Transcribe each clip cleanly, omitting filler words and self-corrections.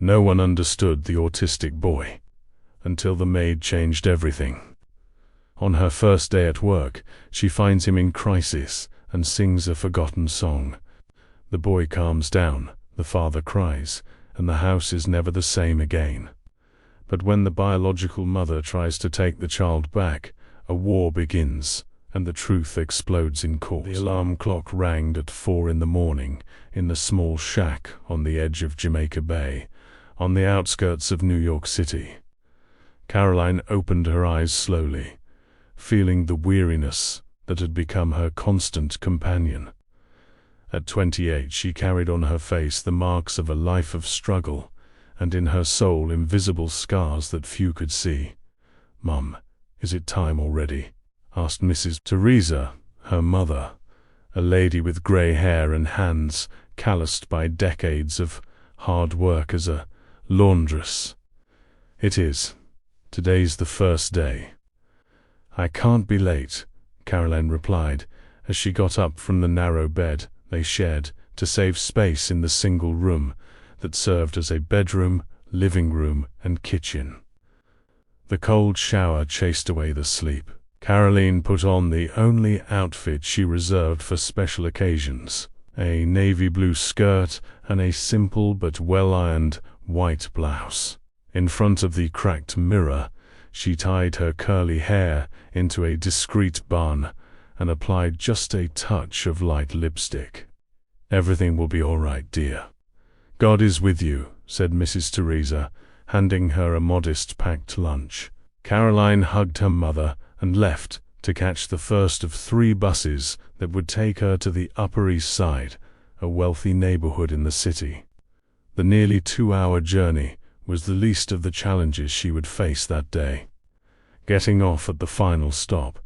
No one understood the autistic boy, until the maid changed everything. On her first day at work, she finds him in crisis and sings a forgotten song. The boy calms down, the father cries, and the house is never the same again. But when the biological mother tries to take the child back, a war begins, and the truth explodes in court. The alarm clock rang at 4 in the morning in the small shack on the edge of Jamaica Bay, on the outskirts of New York City. Caroline opened her eyes slowly, feeling the weariness that had become her constant companion. At 28, she carried on her face the marks of a life of struggle, and in her soul invisible scars that few could see. "Mum, is it time already?" asked Mrs. Teresa, her mother, a lady with grey hair and hands calloused by decades of hard work as a laundress. "It is. Today's the first day." "I can't be late," Caroline replied, as she got up from the narrow bed they shared to save space in the single room that served as a bedroom, living room, and kitchen. The cold shower chased away the sleep. Caroline put on the only outfit she reserved for special occasions, a navy blue skirt and a simple but well-ironed white blouse. In front of the cracked mirror, she tied her curly hair into a discreet bun and applied just a touch of light lipstick. "Everything will be all right, dear." "God is with you," said Mrs. Teresa, handing her a modest packed lunch. Caroline hugged her mother and left to catch the first of 3 buses that would take her to the Upper East Side, a wealthy neighborhood in the city. The nearly 2-hour journey was the least of the challenges she would face that day. Getting off at the final stop,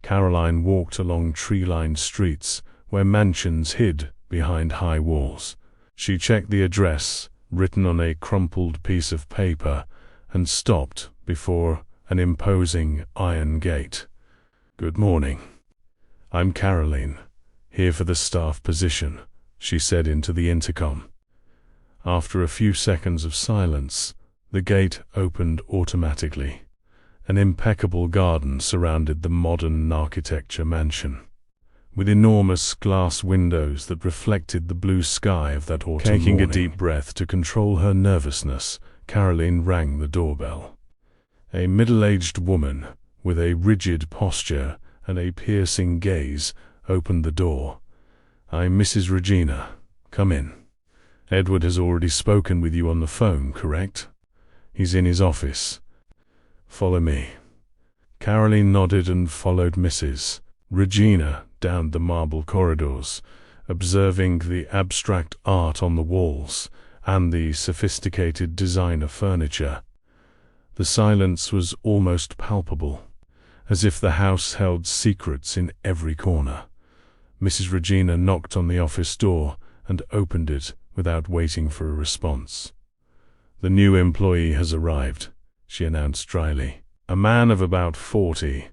Caroline walked along tree-lined streets where mansions hid behind high walls. She checked the address, written on a crumpled piece of paper, and stopped before an imposing iron gate. "Good morning. I'm Caroline, here for the staff position," she said into the intercom. After a few seconds of silence, the gate opened automatically. An impeccable garden surrounded the modern architecture mansion, with enormous glass windows that reflected the blue sky of that autumn morning. Taking a deep breath to control her nervousness, Caroline rang the doorbell. A middle-aged woman, with a rigid posture and a piercing gaze, opened the door. "I'm Mrs. Regina. Come in. Edward has already spoken with you on the phone, correct? He's in his office. Follow me." Caroline nodded and followed Mrs. Regina down the marble corridors, observing the abstract art on the walls and the sophisticated designer furniture. The silence was almost palpable, as if the house held secrets in every corner. Mrs. Regina knocked on the office door and opened it without waiting for a response. "The new employee has arrived," she announced dryly. A man of about 40,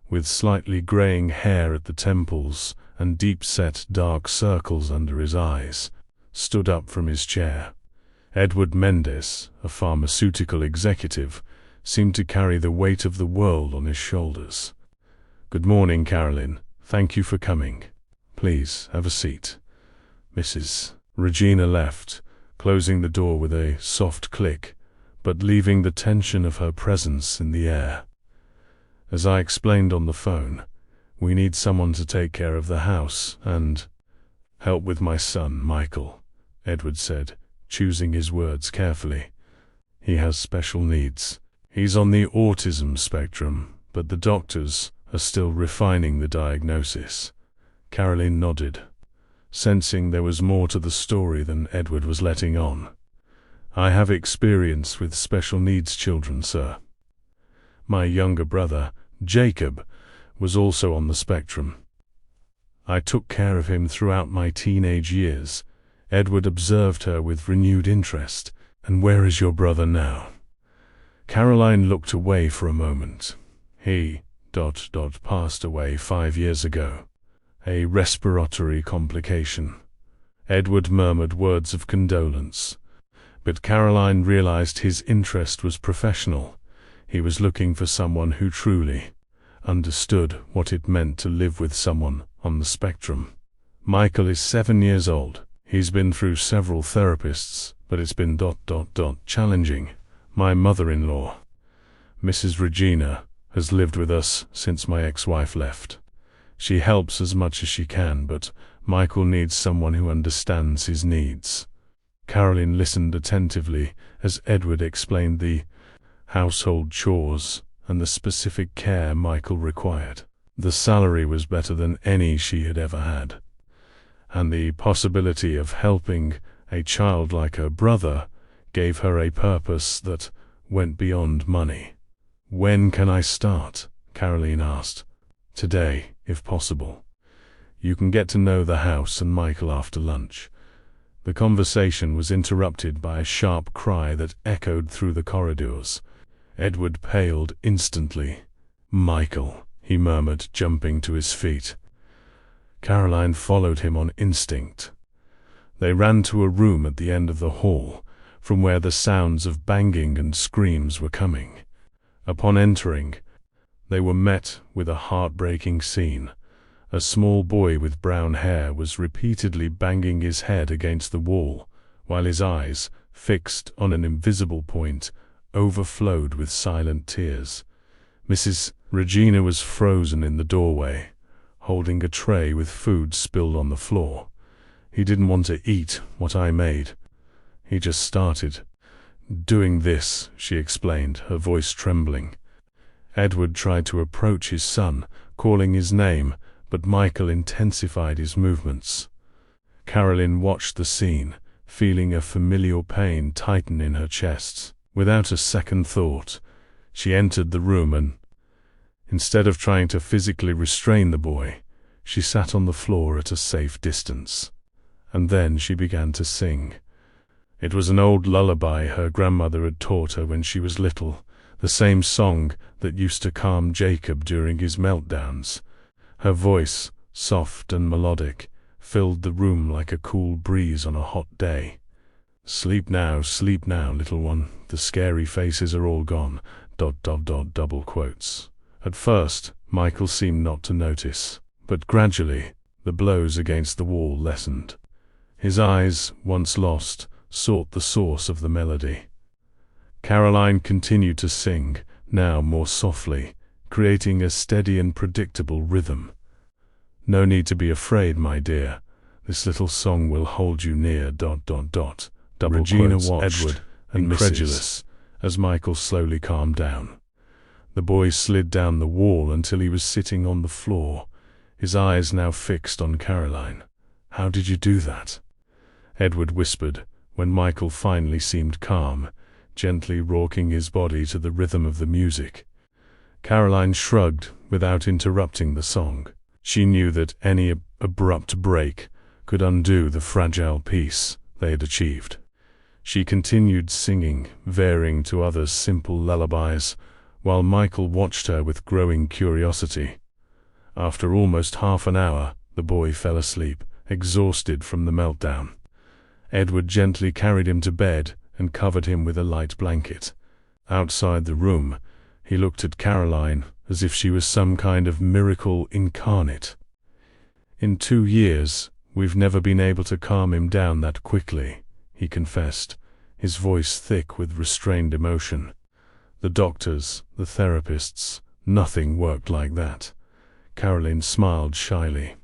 with slightly graying hair at the temples and deep-set dark circles under his eyes, stood up from his chair. Edward Mendez, a pharmaceutical executive, seemed to carry the weight of the world on his shoulders. "Good morning, Caroline. Thank you for coming. Please, have a seat." Mrs. Regina left, closing the door with a soft click, but leaving the tension of her presence in the air. "As I explained on the phone, we need someone to take care of the house and help with my son, Michael," Edward said, choosing his words carefully. "He has special needs. He's on the autism spectrum, but the doctors are still refining the diagnosis." Caroline nodded, sensing there was more to the story than Edward was letting on. "I have experience with special needs children, sir. My younger brother, Jacob, was also on the spectrum. I took care of him throughout my teenage years." Edward observed her with renewed interest. "And where is your brother now?" Caroline looked away for a moment. He passed away 5 years ago. A respiratory complication." Edward murmured words of condolence, But Caroline realized his interest was professional. He was looking for someone who truly understood what it meant to live with someone on the spectrum. Michael is 7 years old. He's been through several therapists, but it's been challenging. My mother-in-law, Mrs. Regina, has lived with us since my ex-wife left. She helps as much as she can, but Michael needs someone who understands his needs. Caroline listened attentively as Edward explained the household chores and the specific care Michael required. The salary was better than any she had ever had, and the possibility of helping a child like her brother gave her a purpose that went beyond money. "When can I start?" Caroline asked. "Today, if possible. You can get to know the house and Michael after lunch." The conversation was interrupted by a sharp cry that echoed through the corridors. Edward paled instantly. "Michael," he murmured, jumping to his feet. Caroline followed him on instinct. They ran to a room at the end of the hall, from where the sounds of banging and screams were coming. Upon entering, they were met with a heartbreaking scene. A small boy with brown hair was repeatedly banging his head against the wall, while his eyes, fixed on an invisible point, overflowed with silent tears. Mrs. Regina was frozen in the doorway, holding a tray with food spilled on the floor. "He didn't want to eat what I made. He just started doing this," she explained, her voice trembling. Edward tried to approach his son, calling his name, but Michael intensified his movements. Caroline watched the scene, feeling a familial pain tighten in her chest. Without a second thought, she entered the room and, instead of trying to physically restrain the boy, she sat on the floor at a safe distance. And then she began to sing. It was an old lullaby her grandmother had taught her when she was little, the same song that used to calm Jacob during his meltdowns. Her voice, soft and melodic, filled the room like a cool breeze on a hot day. Sleep now, little one. The scary faces are all gone. ... double quotes. At first, Michael seemed not to notice, but gradually, the blows against the wall lessened. His eyes, once lost, sought the source of the melody. Caroline continued to sing, now more softly, creating a steady and predictable rhythm. "No need to be afraid, my dear. This little song will hold you near ... Regina watched, Edward, incredulous, as Michael slowly calmed down. The boy slid down the wall until he was sitting on the floor, his eyes now fixed on Caroline. "How did you do that?" Edward whispered, when Michael finally seemed calm, gently rocking his body to the rhythm of the music. Caroline shrugged without interrupting the song. She knew that any abrupt break could undo the fragile peace they had achieved. She continued singing, varying to others' simple lullabies, while Michael watched her with growing curiosity. After almost half an hour, the boy fell asleep, exhausted from the meltdown. Edward gently carried him to bed and covered him with a light blanket. Outside the room, he looked at Caroline as if she was some kind of miracle incarnate. "In 2 years, we've never been able to calm him down that quickly," he confessed, his voice thick with restrained emotion. "The doctors, the therapists, nothing worked like that." Caroline smiled shyly.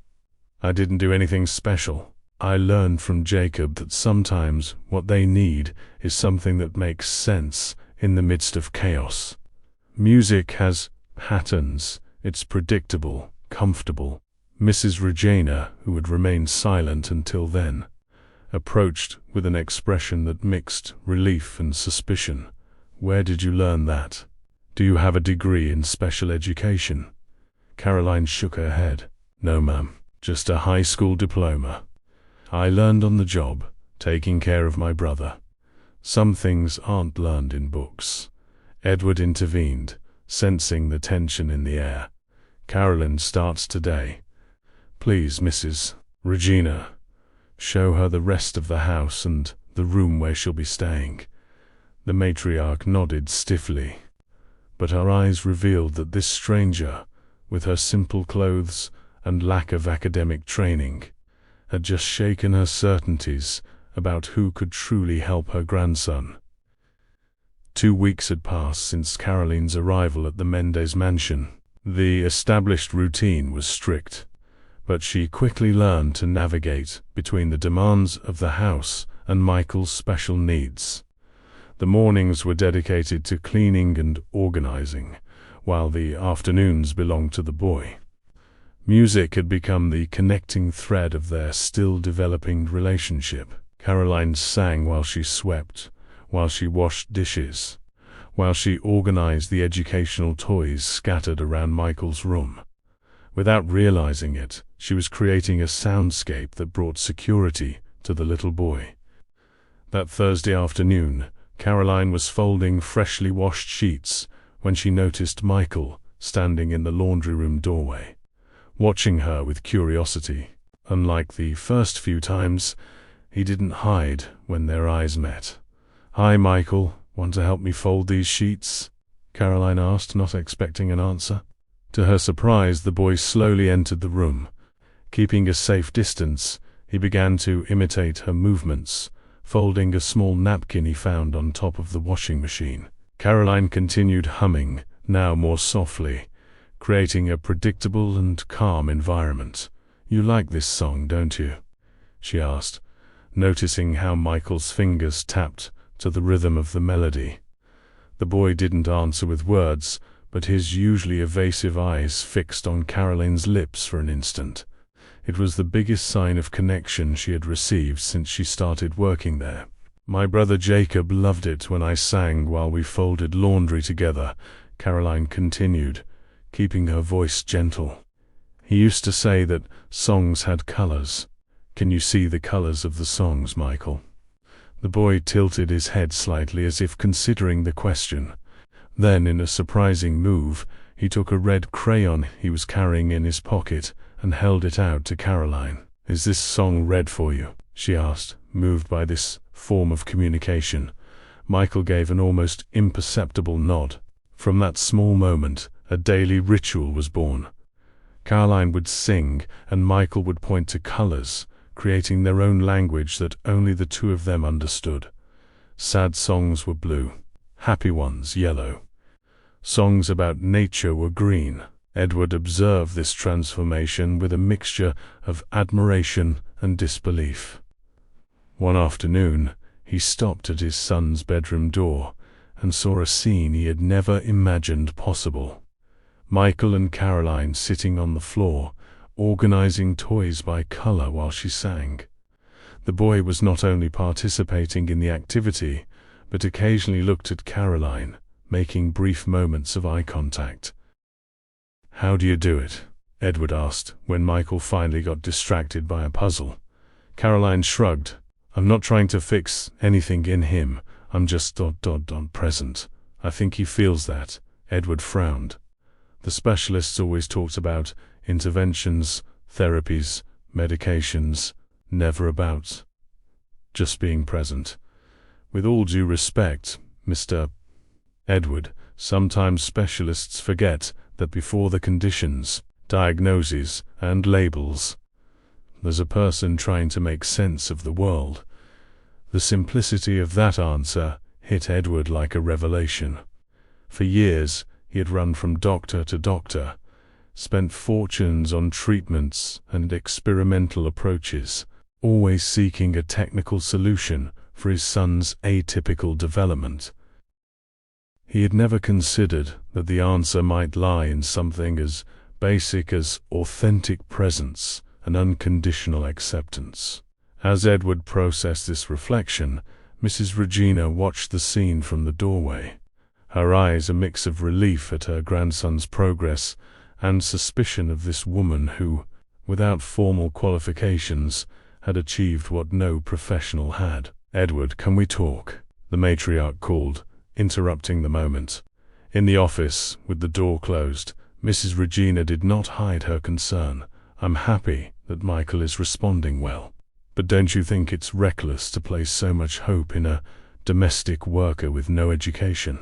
"I didn't do anything special. I learned from Jacob that sometimes what they need is something that makes sense in the midst of chaos. Music has patterns, it's predictable, comfortable." Mrs. Regina, who had remained silent until then, approached with an expression that mixed relief and suspicion. "Where did you learn that? Do you have a degree in special education?" Caroline shook her head. "No, ma'am, just a high school diploma. I learned on the job, taking care of my brother. Some things aren't learned in books." Edward intervened, sensing the tension in the air. "Caroline starts today. Please, Mrs. Regina, show her the rest of the house and The room where she'll be staying. The matriarch nodded stiffly, but her eyes revealed that this stranger, with her simple clothes and lack of academic training, had just shaken her certainties about who could truly help her grandson. 2 weeks had passed since Caroline's arrival at the Mendez mansion. The established routine was strict, but she quickly learned to navigate between the demands of the house and Michael's special needs. The mornings were dedicated to cleaning and organizing, while the afternoons belonged to the boy. Music had become the connecting thread of their still-developing relationship. Caroline sang while she swept, while she washed dishes, while she organized the educational toys scattered around Michael's room. Without realizing it, she was creating a soundscape that brought security to the little boy. That Thursday afternoon, Caroline was folding freshly washed sheets when she noticed Michael standing in the laundry room doorway, watching her with curiosity. Unlike the first few times, he didn't hide when their eyes met. "Hi, Michael. Want to help me fold these sheets?" Caroline asked, not expecting an answer. To her surprise, the boy slowly entered the room. Keeping a safe distance, he began to imitate her movements, folding a small napkin he found on top of the washing machine. Caroline continued humming, now more softly, creating a predictable and calm environment. "You like this song, don't you?" she asked, noticing how Michael's fingers tapped to the rhythm of the melody. The boy didn't answer with words, but his usually evasive eyes fixed on Caroline's lips for an instant. It was the biggest sign of connection she had received since she started working there. "My brother Jacob loved it when I sang while we folded laundry together," Caroline continued, keeping her voice gentle. "He used to say that songs had colors. Can you see the colors of the songs, Michael?" The boy tilted his head slightly as if considering the question. Then, in a surprising move, he took a red crayon he was carrying in his pocket and held it out to Caroline. "Is this song red for you?" she asked, moved by this form of communication. Michael gave an almost imperceptible nod. From that small moment, a daily ritual was born. Caroline would sing, and Michael would point to colors, creating their own language that only the two of them understood. Sad songs were blue, happy ones yellow. Songs about nature were green. Edward observed this transformation with a mixture of admiration and disbelief. One afternoon, he stopped at his son's bedroom door and saw a scene he had never imagined possible. Michael and Caroline sitting on the floor, organizing toys by color while she sang. The boy was not only participating in the activity, but occasionally looked at Caroline, making brief moments of eye contact. "How do you do it?" Edward asked, when Michael finally got distracted by a puzzle. Caroline shrugged. "I'm not trying to fix anything in him. I'm just present. I think he feels that." Edward frowned. The specialists always talked about interventions, therapies, medications, never about just being present. "With all due respect, Mr. Edward, sometimes specialists forget that before the conditions, diagnoses, and labels, there's a person trying to make sense of the world." The simplicity of that answer hit Edward like a revelation. For years, he had run from doctor to doctor, spent fortunes on treatments and experimental approaches, always seeking a technical solution for his son's atypical development. He had never considered that the answer might lie in something as basic as authentic presence and unconditional acceptance. As Edward processed this reflection, Mrs. Regina watched the scene from the doorway, her eyes a mix of relief at her grandson's progress and suspicion of this woman who, without formal qualifications, had achieved what no professional had. "Edward, can we talk?" the matriarch called, interrupting the moment. In the office, with the door closed, Mrs. Regina did not hide her concern. "I'm happy that Michael is responding well. But don't you think it's reckless to place so much hope in a domestic worker with no education?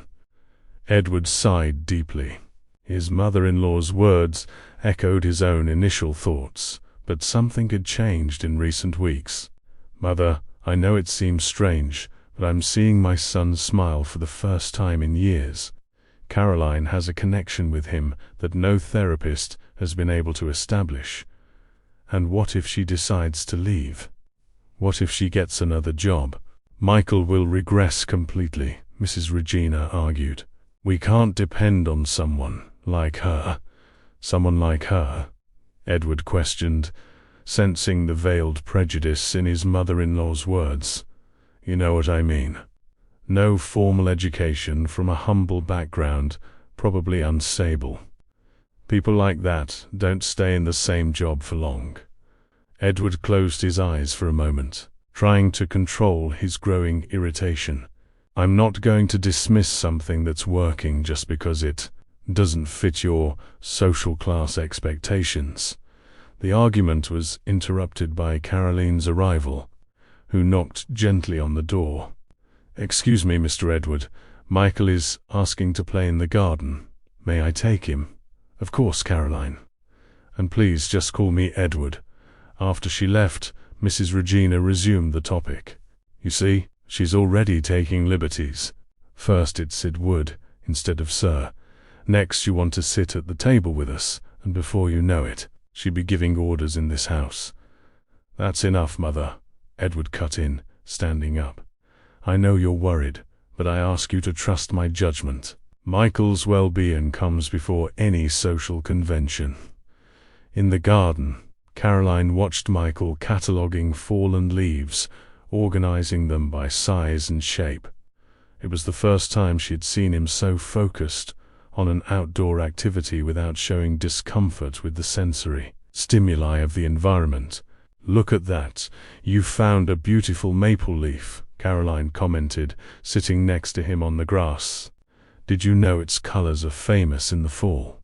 Edward sighed deeply. His mother-in-law's words echoed his own initial thoughts, but something had changed in recent weeks. "Mother, I know it seems strange, but I'm seeing my son smile for the first time in years. Caroline has a connection with him that no therapist has been able to establish. And what if she decides to leave? What if she gets another job? Michael will regress completely," Mrs. Regina argued. "We can't depend on someone like her." "Someone like her?" Edward questioned, sensing the veiled prejudice in his mother-in-law's words. "You know what I mean. No formal education, from a humble background, probably unstable. People like that don't stay in the same job for long." Edward closed his eyes for a moment, trying to control his growing irritation. "I'm not going to dismiss something that's working just because it doesn't fit your social class expectations." The argument was interrupted by Caroline's arrival, who knocked gently on the door. "Excuse me, Mr. Edward. Michael is asking to play in the garden. May I take him?" "Of course, Caroline. And please just call me Edward." After she left, Mrs. Regina resumed the topic. "You see, she's already taking liberties. First it said would instead of sir. Next you want to sit at the table with us, and before you know it, she'd be giving orders in this house." "That's enough, Mother," Edward cut in, standing up. "I know you're worried, but I ask you to trust my judgment. Michael's well-being comes before any social convention." In the garden, Caroline watched Michael cataloguing fallen leaves, organizing them by size and shape. It was the first time she had seen him so focused on an outdoor activity without showing discomfort with the sensory stimuli of the environment. "Look at that. You found a beautiful maple leaf," Caroline commented, sitting next to him on the grass. "Did you know its colors are famous in the fall?"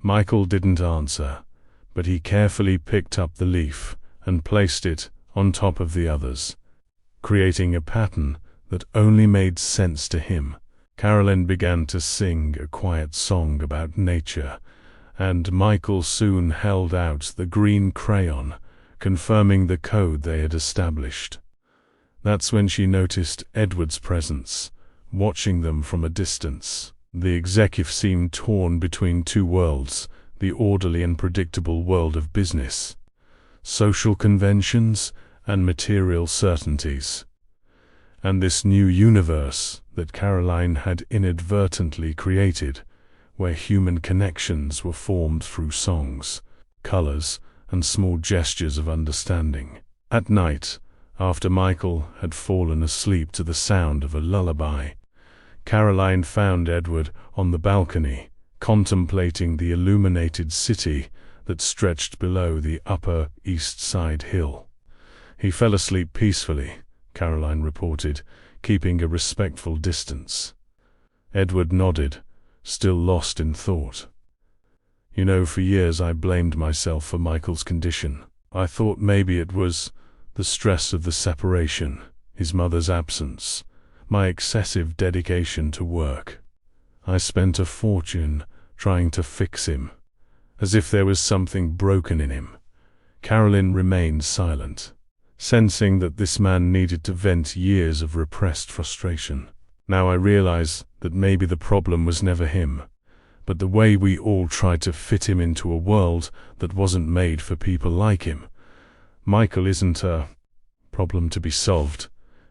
Michael didn't answer, but he carefully picked up the leaf and placed it on top of the others, creating a pattern that only made sense to him. Caroline began to sing a quiet song about nature, and Michael soon held out the green crayon, confirming the code they had established. That's when she noticed Edward's presence, watching them from a distance. The executive seemed torn between two worlds, the orderly and predictable world of business, social conventions, and material certainties, and this new universe that Caroline had inadvertently created, where human connections were formed through songs, colors, and small gestures of understanding. At night, after Michael had fallen asleep to the sound of a lullaby, Caroline found Edward on the balcony, contemplating the illuminated city that stretched below the Upper East Side hill. "He fell asleep peacefully," Caroline reported, keeping a respectful distance. Edward nodded, still lost in thought. "You know, for years I blamed myself for Michael's condition. I thought maybe it was the stress of the separation, his mother's absence, my excessive dedication to work. I spent a fortune trying to fix him, as if there was something broken in him." Caroline remained silent, sensing that this man needed to vent years of repressed frustration. "Now I realize that maybe the problem was never him, but the way we all tried to fit him into a world that wasn't made for people like him. Michael isn't a problem to be solved,"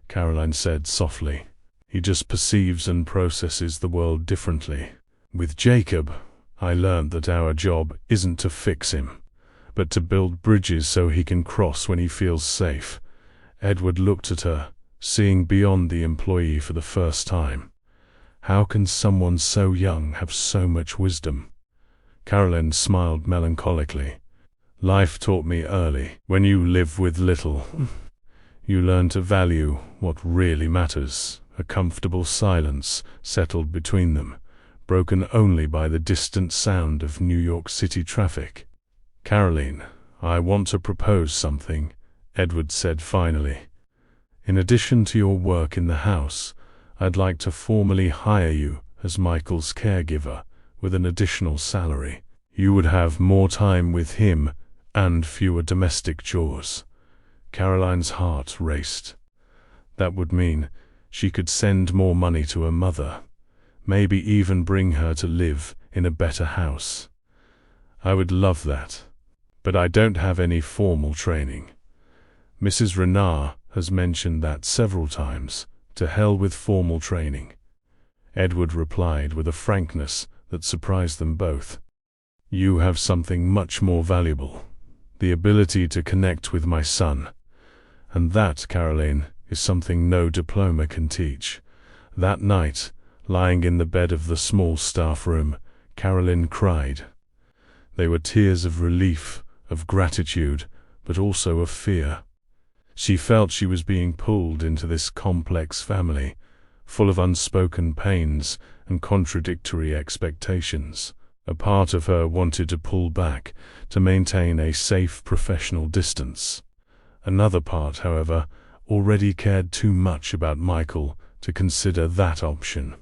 Caroline said softly. "He just perceives and processes the world differently. With Jacob, I learned that our job isn't to fix him, but to build bridges so he can cross when he feels safe." Edward looked at her, seeing beyond the employee for the first time. How can someone so young have so much wisdom? Caroline smiled melancholically. "Life taught me early. When you live with little, you learn to value what really matters." A comfortable silence settled between them, broken only by the distant sound of New York City traffic. "Caroline, I want to propose something," Edward said finally. "In addition to your work in the house, I'd like to formally hire you as Michael's caregiver with an additional salary. You would have more time with him and fewer domestic chores." Caroline's heart raced. That would mean she could send more money to her mother, maybe even bring her to live in a better house. "I would love that. But I don't have any formal training. Mrs. Renard has mentioned that several times. To hell with formal training," Edward replied with a frankness that surprised them both. "You have something much more valuable, the ability to connect with my son. And that, Caroline, is something no diploma can teach." That night, lying in the bed of the small staff room, Caroline cried. They were tears of relief, of gratitude, but also of fear. She felt she was being pulled into this complex family, full of unspoken pains and contradictory expectations. A part of her wanted to pull back, to maintain a safe professional distance. Another part, however, already cared too much about Michael to consider that option.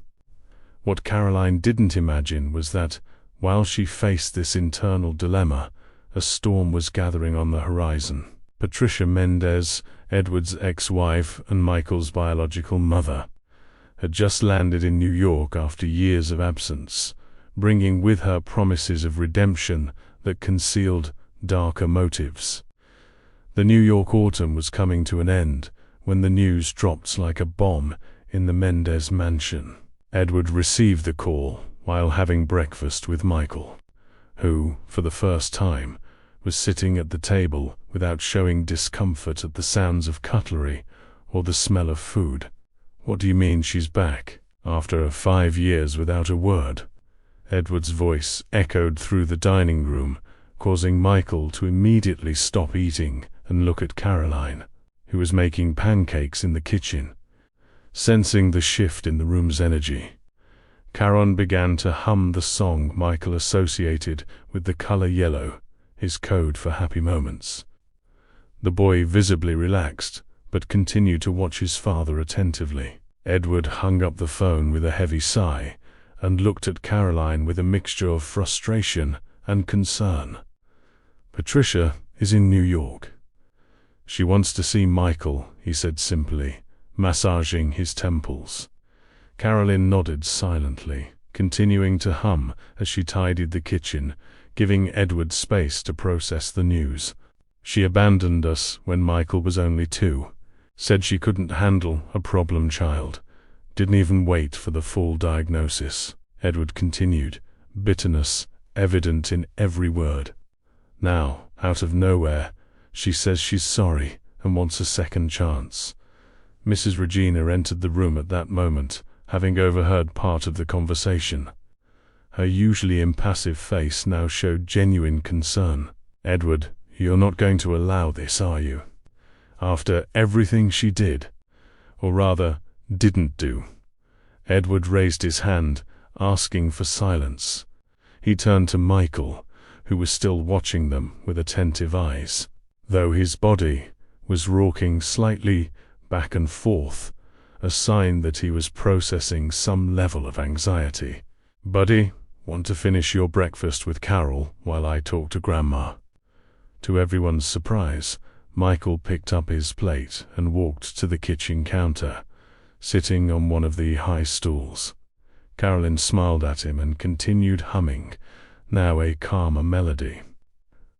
What Caroline didn't imagine was that, while she faced this internal dilemma, a storm was gathering on the horizon. Patricia Mendez, Edward's ex-wife and Michael's biological mother, had just landed in New York after years of absence, bringing with her promises of redemption that concealed darker motives. The New York autumn was coming to an end when the news dropped like a bomb in the Mendez mansion. Edward received the call while having breakfast with Michael, who, for the first time, was sitting at the table without showing discomfort at the sounds of cutlery or the smell of food. "What do you mean she's back, after 5 years without a word?" Edward's voice echoed through the dining room, causing Michael to immediately stop eating and look at Caroline, who was making pancakes in the kitchen. Sensing the shift in the room's energy, Caron began to hum the song Michael associated with the color yellow, his code for happy moments. The boy visibly relaxed, but continued to watch his father attentively. Edward hung up the phone with a heavy sigh and looked at Caroline with a mixture of frustration and concern. "Patricia is in New York. She wants to see Michael," he said simply, massaging his temples. Caroline nodded silently, continuing to hum as she tidied the kitchen, giving Edward space to process the news. "She abandoned us when Michael was only 2. Said she couldn't handle a problem child. Didn't even wait for the full diagnosis," Edward continued, bitterness evident in every word. "Now, out of nowhere, she says she's sorry and wants a second chance." Mrs. Regina entered the room at that moment, having overheard part of the conversation. Her usually impassive face now showed genuine concern. "Edward, you're not going to allow this, are you? After everything she did, or rather, didn't do." Edward raised his hand, asking for silence. He turned to Michael, who was still watching them with attentive eyes, though his body was rocking slightly back and forth, a sign that he was processing some level of anxiety. "Buddy, want to finish your breakfast with Carol while I talk to Grandma?" To everyone's surprise, Michael picked up his plate and walked to the kitchen counter, sitting on one of the high stools. Caroline smiled at him and continued humming, now a calmer melody.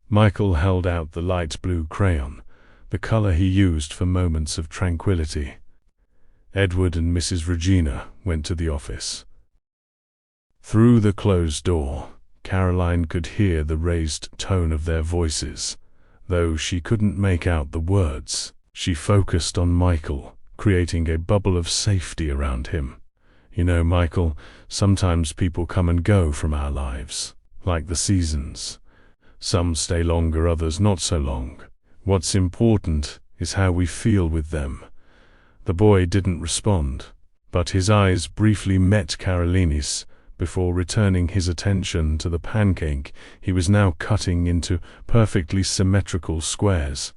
Michael held out the light blue crayon, the color he used for moments of tranquility. Edward and Mrs. Regina went to the office. Through the closed door, Caroline could hear the raised tone of their voices, though she couldn't make out the words. She focused on Michael, creating a bubble of safety around him. "You know, Michael, sometimes people come and go from our lives, like the seasons. Some stay longer, others not so long. What's important is how we feel with them." The boy didn't respond, but his eyes briefly met Caroline's before returning his attention to the pancake he was now cutting into perfectly symmetrical squares.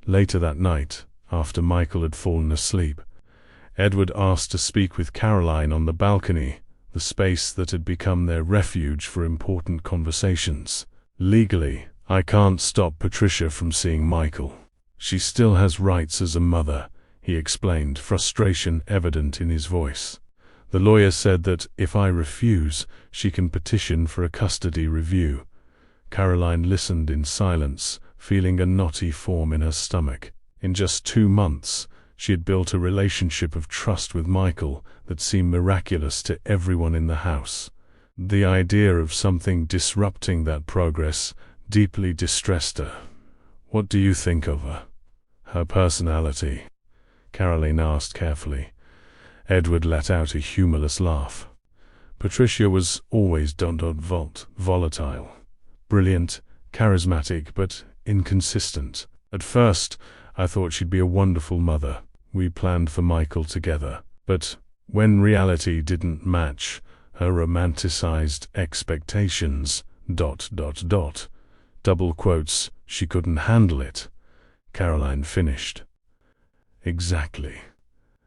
Later that night, after Michael had fallen asleep, Edward asked to speak with Caroline on the balcony, the space that had become their refuge for important conversations. "Legally, I can't stop Patricia from seeing Michael. She still has rights as a mother," he explained, frustration evident in his voice. "The lawyer said that if I refuse, she can petition for a custody review." Caroline listened in silence, feeling a knotty form in her stomach. In just 2 months, she had built a relationship of trust with Michael that seemed miraculous to everyone in the house. The idea of something disrupting that progress deeply distressed her. "What do you think of her? Her personality?" Caroline asked carefully. Edward let out a humorless laugh. "Patricia was always volatile. Brilliant, charismatic, but inconsistent. At first, I thought she'd be a wonderful mother. We planned for Michael together. But when reality didn't match her romanticized expectations, ... double quotes, she couldn't handle it," Caroline finished. "Exactly.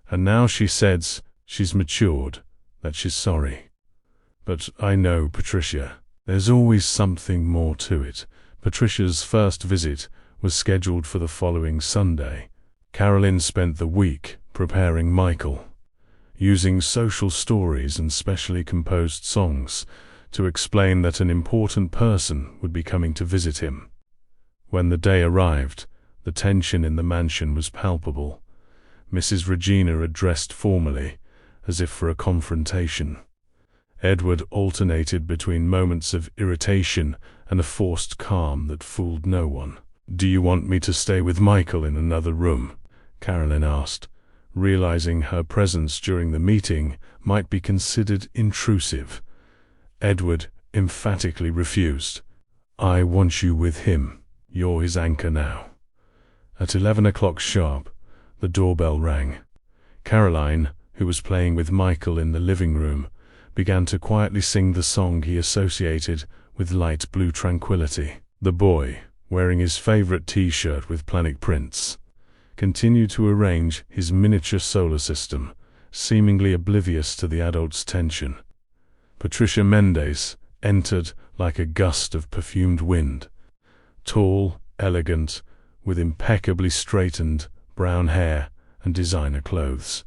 And now she says she's matured, that she's sorry. But I know Patricia. There's always something more to it." Patricia's first visit was scheduled for the following Sunday. Caroline spent the week preparing Michael, using social stories and specially composed songs to explain that an important person would be coming to visit him. When the day arrived, the tension in the mansion was palpable. Mrs. Regina addressed formally, as if for a confrontation. Edward alternated between moments of irritation and a forced calm that fooled no one. "Do you want me to stay with Michael in another room?" Caroline asked, realizing her presence during the meeting might be considered intrusive. Edward emphatically refused. "I want you with him. You're his anchor now." At 11 o'clock sharp, the doorbell rang. Caroline, who was playing with Michael in the living room, began to quietly sing the song he associated with light blue tranquility. The boy, wearing his favorite T-shirt with planet prints, continued to arrange his miniature solar system, seemingly oblivious to the adult's tension. Patricia Mendez entered like a gust of perfumed wind, tall, elegant, with impeccably straightened brown hair and designer clothes.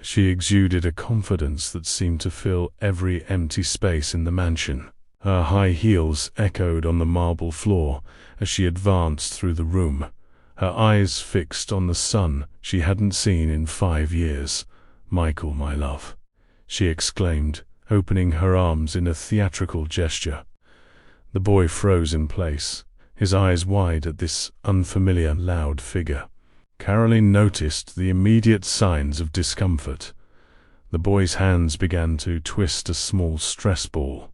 She exuded a confidence that seemed to fill every empty space in the mansion. Her high heels echoed on the marble floor as she advanced through the room, her eyes fixed on the son she hadn't seen in 5 years. "Michael, my love," she exclaimed, opening her arms in a theatrical gesture. The boy froze in place, his eyes wide at this unfamiliar, loud figure. Caroline noticed the immediate signs of discomfort. The boy's hands began to twist a small stress ball,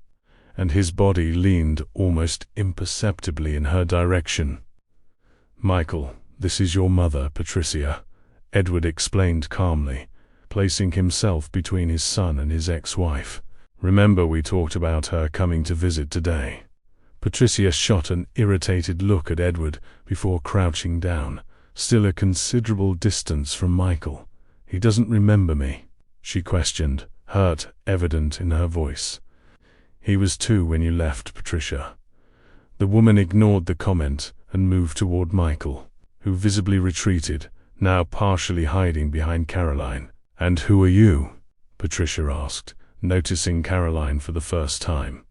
and his body leaned almost imperceptibly in her direction. "Michael, this is your mother, Patricia," Edward explained calmly, placing himself between his son and his ex-wife. "Remember we talked about her coming to visit today?" Patricia shot an irritated look at Edward before crouching down, still a considerable distance from Michael. "He doesn't remember me?" she questioned, hurt evident in her voice. "He was 2 when you left, Patricia." The woman ignored the comment and moved toward Michael, who visibly retreated, now partially hiding behind Caroline. "And who are you?" Patricia asked, noticing Caroline for the first time.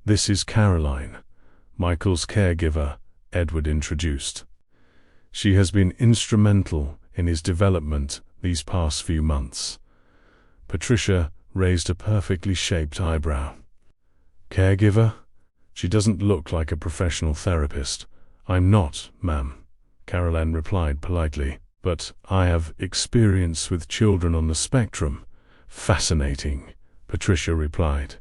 "This is Caroline, Michael's caregiver," Edward introduced. "She has been instrumental in his development these past few months." Patricia raised a perfectly shaped eyebrow. "Caregiver? She doesn't look like a professional therapist." "I'm not, ma'am," Caroline replied politely, "but I have experience with children on the spectrum." "Fascinating," Patricia replied.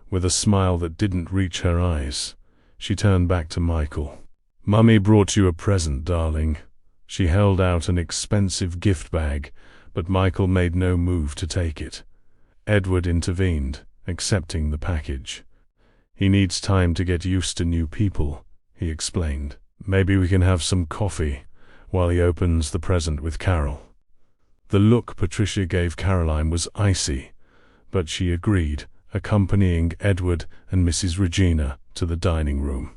With a smile that didn't reach her eyes, she turned back to Michael. "Mummy brought you a present, darling." She held out an expensive gift bag, but Michael made no move to take it. Edward intervened, accepting the package. "He needs time to get used to new people," he explained. Maybe we can have some coffee while he opens the present with Carol." The look Patricia gave Caroline was icy, but she agreed, accompanying Edward and Mrs. Regina to the dining room.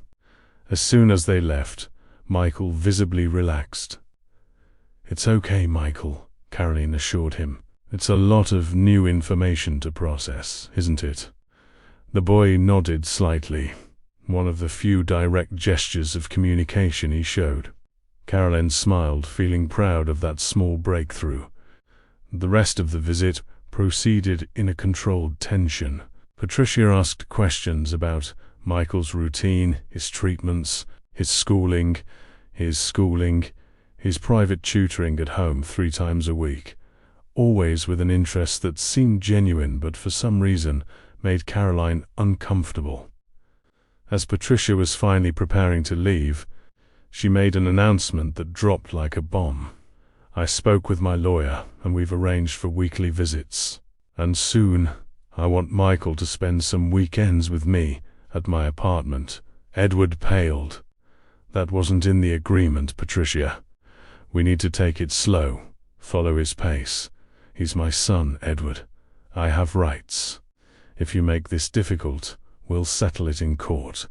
As soon as they left, Michael visibly relaxed. "It's okay, Michael," Caroline assured him. "It's a lot of new information to process, isn't it?" The boy nodded slightly, one of the few direct gestures of communication he showed. Caroline smiled, feeling proud of that small breakthrough. The rest of the visit proceeded in a controlled tension. Patricia asked questions about Michael's routine, his treatments, his schooling, his private tutoring at home 3 times a week, always with an interest that seemed genuine but for some reason made Caroline uncomfortable. As Patricia was finally preparing to leave, she made an announcement that dropped like a bomb. "I spoke with my lawyer, and we've arranged for weekly visits. And soon, I want Michael to spend some weekends with me at my apartment." Edward paled. "That wasn't in the agreement, Patricia. We need to take it slow, follow his pace. He's my son, Edward. I have rights. If you make this difficult, we'll settle it in court."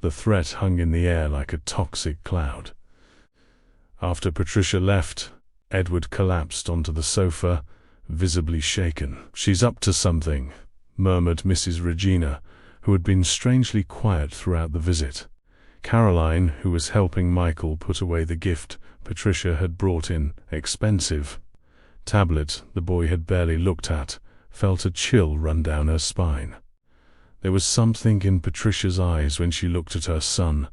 The threat hung in the air like a toxic cloud. After Patricia left, Edward collapsed onto the sofa, visibly shaken. "She's up to something," murmured Mrs. Regina, who had been strangely quiet throughout the visit. Caroline, who was helping Michael put away the gift Patricia had brought in, expensive tablet the boy had barely looked at, felt a chill run down her spine. There was something in Patricia's eyes when she looked at her son,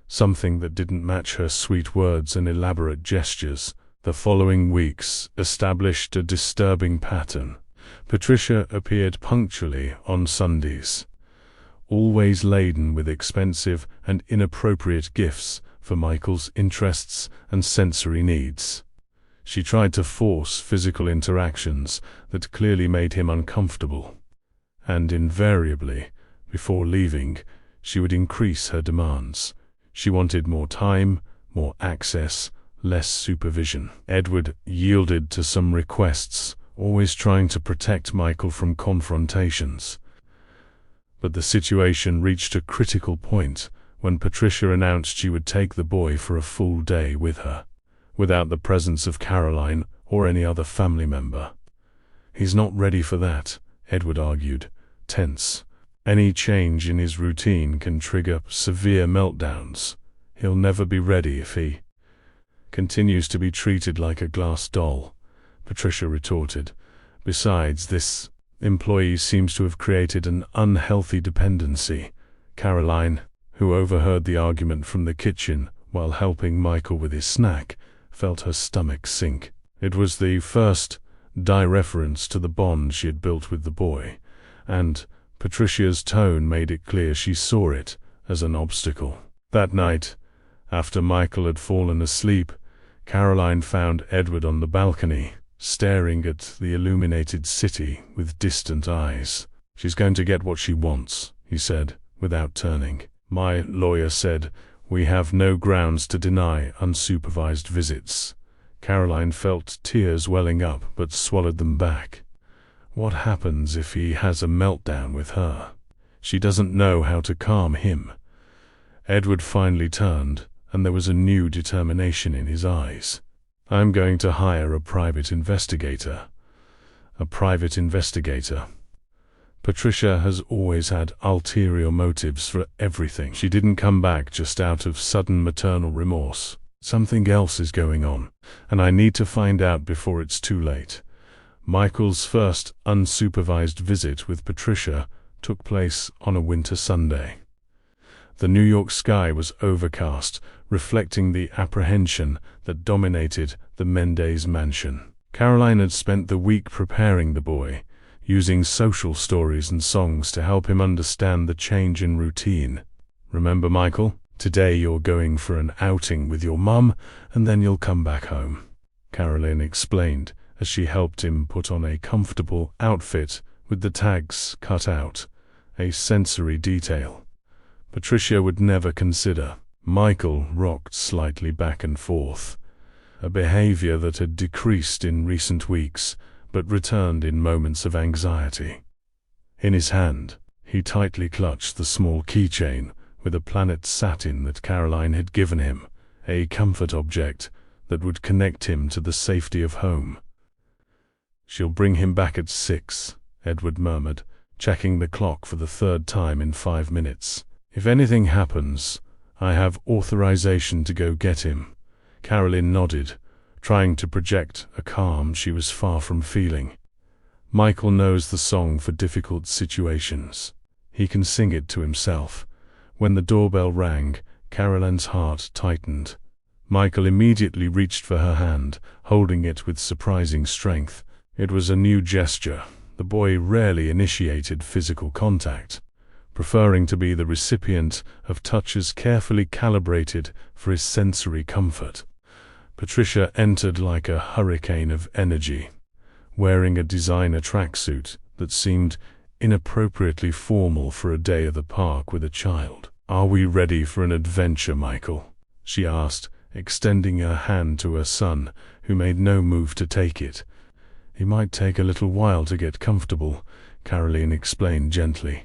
something that didn't match her sweet words and elaborate gestures. The following weeks established a disturbing pattern. Patricia appeared punctually on Sundays, always laden with expensive and inappropriate gifts for Michael's interests and sensory needs. She tried to force physical interactions that clearly made him uncomfortable. And invariably, before leaving, she would increase her demands. She wanted more time, more access, less supervision. Edward yielded to some requests, always trying to protect Michael from confrontations. But the situation reached a critical point when Patricia announced she would take the boy for a full day with her, without the presence of Caroline or any other family member. "He's not ready for that," Edward argued, tense. "Any change in his routine can trigger severe meltdowns. He'll never be ready if he continues to be treated like a glass doll," Patricia retorted. "Besides, this employee seems to have created an unhealthy dependency." Caroline, who overheard the argument from the kitchen while helping Michael with his snack, felt her stomach sink. It was the first reference to the bond she had built with the boy, and Patricia's tone made it clear she saw it as an obstacle. That night, after Michael had fallen asleep, Caroline found Edward on the balcony, staring at the illuminated city with distant eyes. "She's going to get what she wants," he said, without turning. "My lawyer said we have no grounds to deny unsupervised visits." Caroline felt tears welling up but swallowed them back. What happens if he has a meltdown with her? She doesn't know how to calm him. Edward finally turned, and there was a new determination in his eyes. "I'm going to hire a private investigator." A private investigator. Patricia has always had ulterior motives for everything. She didn't come back just out of sudden maternal remorse. Something else is going on, and I need to find out before it's too late. Michael's first unsupervised visit with Patricia took place on a winter Sunday. The New York sky was overcast, reflecting the apprehension that dominated the Mendez mansion. Caroline had spent the week preparing the boy, using social stories and songs to help him understand the change in routine. "Remember, Michael, today you're going for an outing with your mum, and then you'll come back home," Caroline explained as she helped him put on a comfortable outfit with the tags cut out, a sensory detail Patricia would never consider. Michael rocked slightly back and forth, a behavior that had decreased in recent weeks but returned in moments of anxiety. In his hand, he tightly clutched the small keychain with a planet satin that Caroline had given him, a comfort object that would connect him to the safety of home. "She'll bring him back at 6, Edward murmured, checking the clock for the third time in 5 minutes. "If anything happens, I have authorization to go get him." Caroline nodded, trying to project a calm she was far from feeling. Michael knows the song for difficult situations. He can sing it to himself. When the doorbell rang, Caroline's heart tightened. Michael immediately reached for her hand, holding it with surprising strength. It was a new gesture. The boy rarely initiated physical contact, preferring to be the recipient of touches carefully calibrated for his sensory comfort. Patricia entered like a hurricane of energy, wearing a designer tracksuit that seemed inappropriately formal for a day at the park with a child. "Are we ready for an adventure, Michael?" she asked, extending her hand to her son, who made no move to take it. "It might take a little while to get comfortable," Caroline explained gently.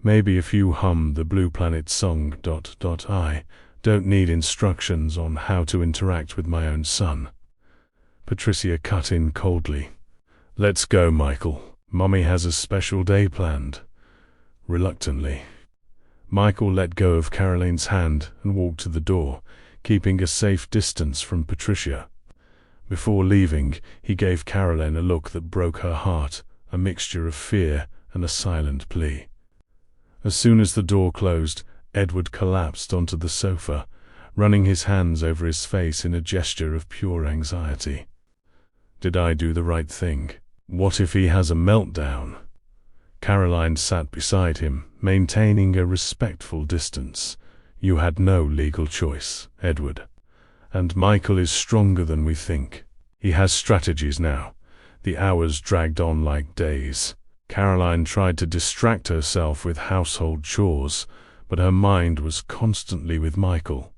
"Maybe if you hum the Blue Planet song ... I don't need instructions on how to interact with my own son." Patricia cut in coldly. "Let's go, Michael. Mommy has a special day planned." Reluctantly, Michael let go of Caroline's hand and walked to the door, keeping a safe distance from Patricia. Before leaving, he gave Caroline a look that broke her heart, a mixture of fear and a silent plea. As soon as the door closed, Edward collapsed onto the sofa, running his hands over his face in a gesture of pure anxiety. Did I do the right thing? What if he has a meltdown? Caroline sat beside him, maintaining a respectful distance. "You had no legal choice, Edward. And Michael is stronger than we think. He has strategies now." The hours dragged on like days. Caroline tried to distract herself with household chores, but her mind was constantly with Michael,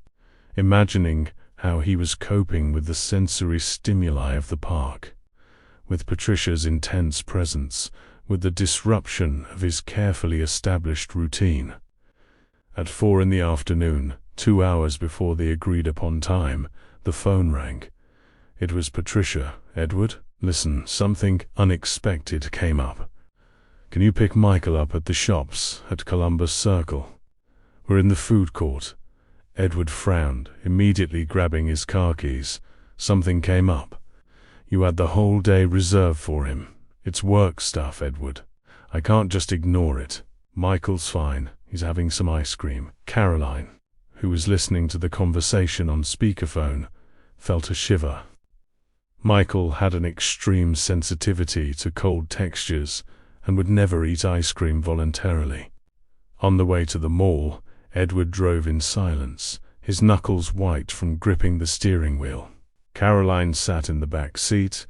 imagining how he was coping with the sensory stimuli of the park, with Patricia's intense presence, with the disruption of his carefully established routine. At 4 in the afternoon, 2 hours before the agreed-upon time, the phone rang. It was Patricia. "Edward, listen, something unexpected came up. Can you pick Michael up at the shops at Columbus Circle? We're in the food court." Edward frowned, immediately grabbing his car keys. "Something came up. You had the whole day reserved for him. It's work stuff, Edward. I can't just ignore it." "Michael's fine. He's having some ice cream." Caroline, who was listening to the conversation on speakerphone, felt a shiver. Michael had an extreme sensitivity to cold textures and would never eat ice cream voluntarily. On the way to the mall, Edward drove in silence, his knuckles white from gripping the steering wheel. Caroline sat in the back seat,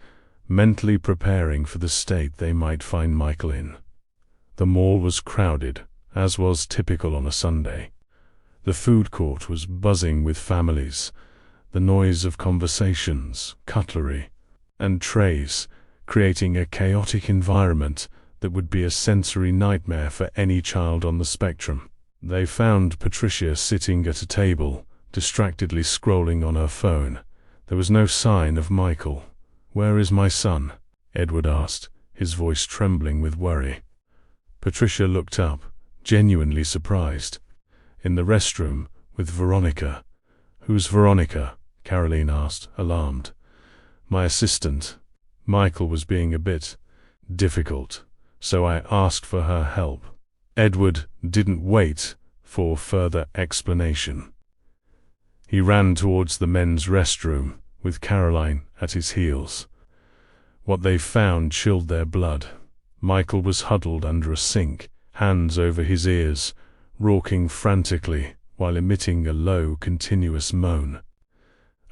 mentally preparing for the state they might find Michael in. The mall was crowded, as was typical on a Sunday. The food court was buzzing with families, the noise of conversations, cutlery, and trays, creating a chaotic environment that would be a sensory nightmare for any child on the spectrum. They found Patricia sitting at a table, distractedly scrolling on her phone. There was no sign of Michael. "Where is my son?" Edward asked, his voice trembling with worry. Patricia looked up, genuinely surprised. "In the restroom, with Veronica." "Who's Veronica?" Caroline asked, alarmed. "My assistant." Michael was being a bit difficult, so I asked for her help. Edward didn't wait for further explanation. He ran towards the men's restroom, with Caroline at his heels. What they found chilled their blood. Michael was huddled under a sink, hands over his ears, rocking frantically while emitting a low, continuous moan.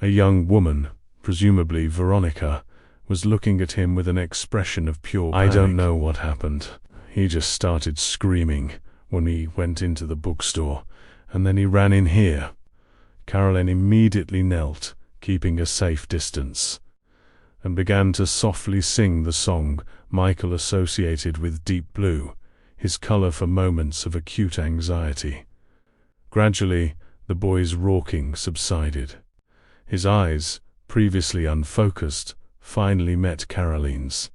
A young woman, presumably Veronica, was looking at him with an expression of pure panic. "I don't know what happened. He just started screaming when we went into the bookstore, and then he ran in here." Caroline immediately knelt, keeping a safe distance, and began to softly sing the song Michael associated with deep blue, his color for moments of acute anxiety. Gradually, the boy's rocking subsided. His eyes, previously unfocused, finally met Caroline's.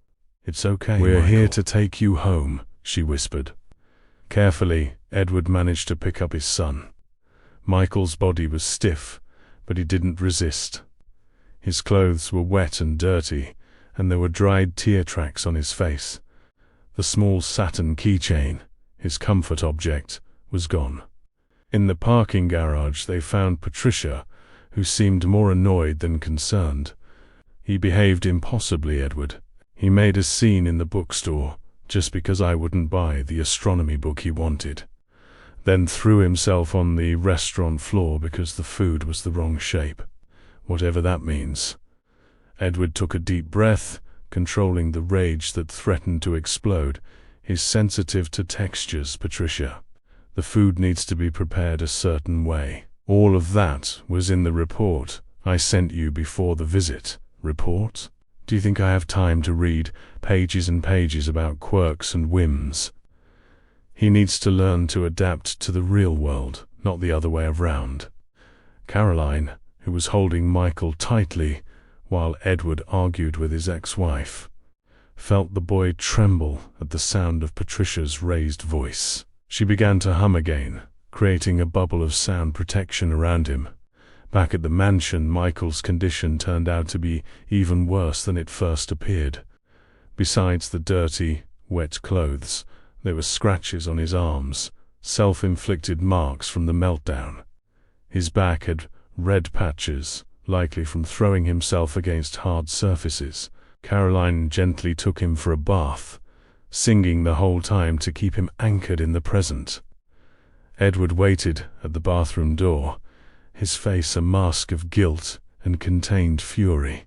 "It's okay, We're Michael. here to take you home," she whispered. Carefully, Edward managed to pick up his son. Michael's body was stiff, but he didn't resist. His clothes were wet and dirty, and there were dried tear tracks on his face. The small satin keychain, his comfort object, was gone. In the parking garage they found Patricia, who seemed more annoyed than concerned. "He behaved impossibly, Edward. He made a scene in the bookstore, just because I wouldn't buy the astronomy book he wanted. Then threw himself on the restaurant floor because the food was the wrong shape. Whatever that means." Edward took a deep breath, controlling the rage that threatened to explode. "He's sensitive to textures, Patricia. The food needs to be prepared a certain way. All of that was in the report I sent you before the visit." "Report? Do you think I have time to read pages and pages about quirks and whims? He needs to learn to adapt to the real world, not the other way around." Caroline, who was holding Michael tightly while Edward argued with his ex-wife, felt the boy tremble at the sound of Patricia's raised voice. She began to hum again, creating a bubble of sound protection around him. Back at the mansion, Michael's condition turned out to be even worse than it first appeared. Besides the dirty, wet clothes, there were scratches on his arms, self-inflicted marks from the meltdown. His back had red patches, likely from throwing himself against hard surfaces. Caroline gently took him for a bath, singing the whole time to keep him anchored in the present. Edward waited at the bathroom door, his face a mask of guilt and contained fury.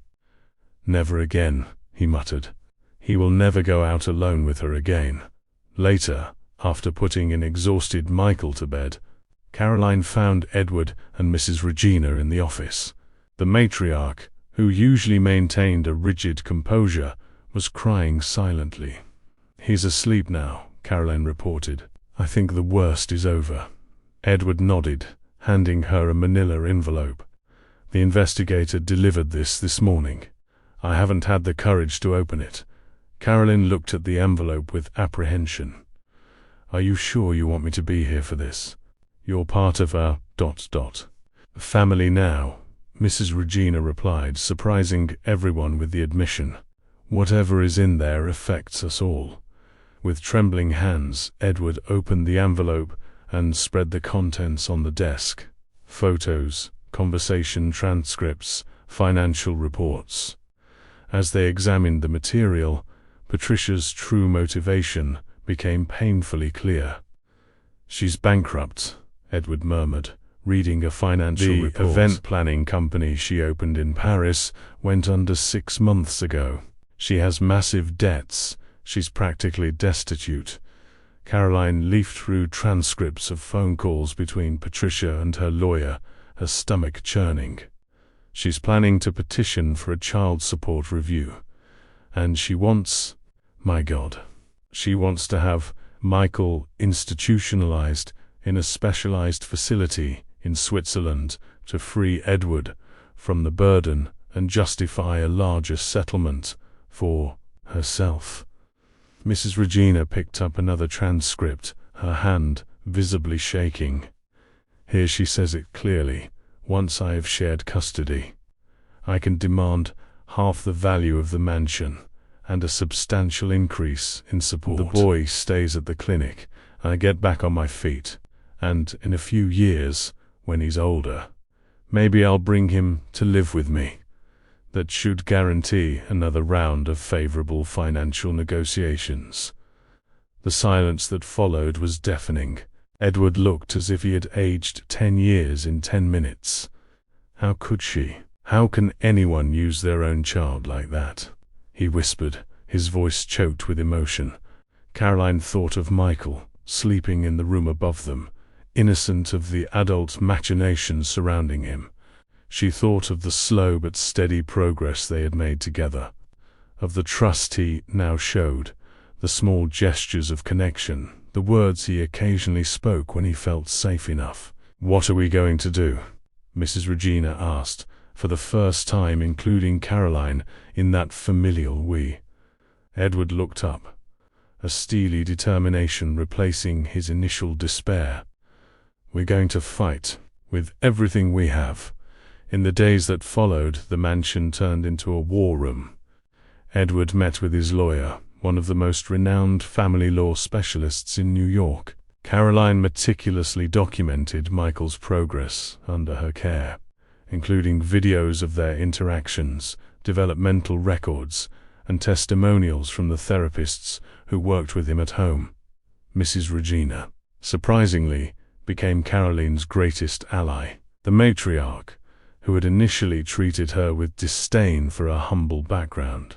"Never again," he muttered. "He will never go out alone with her again." Later, after putting an exhausted Michael to bed, Caroline found Edward and Mrs. Regina in the office. The matriarch, who usually maintained a rigid composure, was crying silently. "He's asleep now," Caroline reported. "I think the worst is over." Edward nodded, handing her a manila envelope. "The investigator delivered this morning. I haven't had the courage to open it." Caroline looked at the envelope with apprehension. "Are you sure you want me to be here for this? You're part of a ... family now," Mrs. Regina replied, surprising everyone with the admission. "Whatever is in there affects us all." With trembling hands, Edward opened the envelope and spread the contents on the desk. Photos, conversation transcripts, financial reports. As they examined the material, Patricia's true motivation became painfully clear. "She's bankrupt," Edward murmured, reading a financial report. "The event planning company she opened in Paris went under 6 months ago. She has massive debts. She's practically destitute." Caroline leafed through transcripts of phone calls between Patricia and her lawyer, her stomach churning. "She's planning to petition for a child support review. And she wants, my God, she wants to have Michael institutionalized in a specialized facility in Switzerland to free Edward from the burden and justify a larger settlement for herself." Mrs. Regina picked up another transcript, her hand visibly shaking. "Here she says it clearly. Once I have shared custody, I can demand half the value of the mansion and a substantial increase in support. The boy stays at the clinic, and I get back on my feet. And in a few years, when he's older, maybe I'll bring him to live with me. That should guarantee another round of favorable financial negotiations." The silence that followed was deafening. Edward looked as if he had aged 10 years in 10 minutes. How could she? How can anyone use their own child like that? He whispered, his voice choked with emotion. Caroline thought of Michael, sleeping in the room above them, innocent of the adult machinations surrounding him. She thought of the slow but steady progress they had made together, of the trust he now showed, the small gestures of connection, the words he occasionally spoke when he felt safe enough. "What are we going to do?" Mrs. Regina asked, for the first time including Caroline in that familial we. Edward looked up, a steely determination replacing his initial despair. "We're going to fight, with everything we have." In the days that followed, the mansion turned into a war room. Edward met with his lawyer, one of the most renowned family law specialists in New York. Caroline meticulously documented Michael's progress under her care, including videos of their interactions, developmental records, and testimonials from the therapists who worked with him at home. Mrs. Regina, surprisingly, became Caroline's greatest ally. The matriarch, who had initially treated her with disdain for her humble background,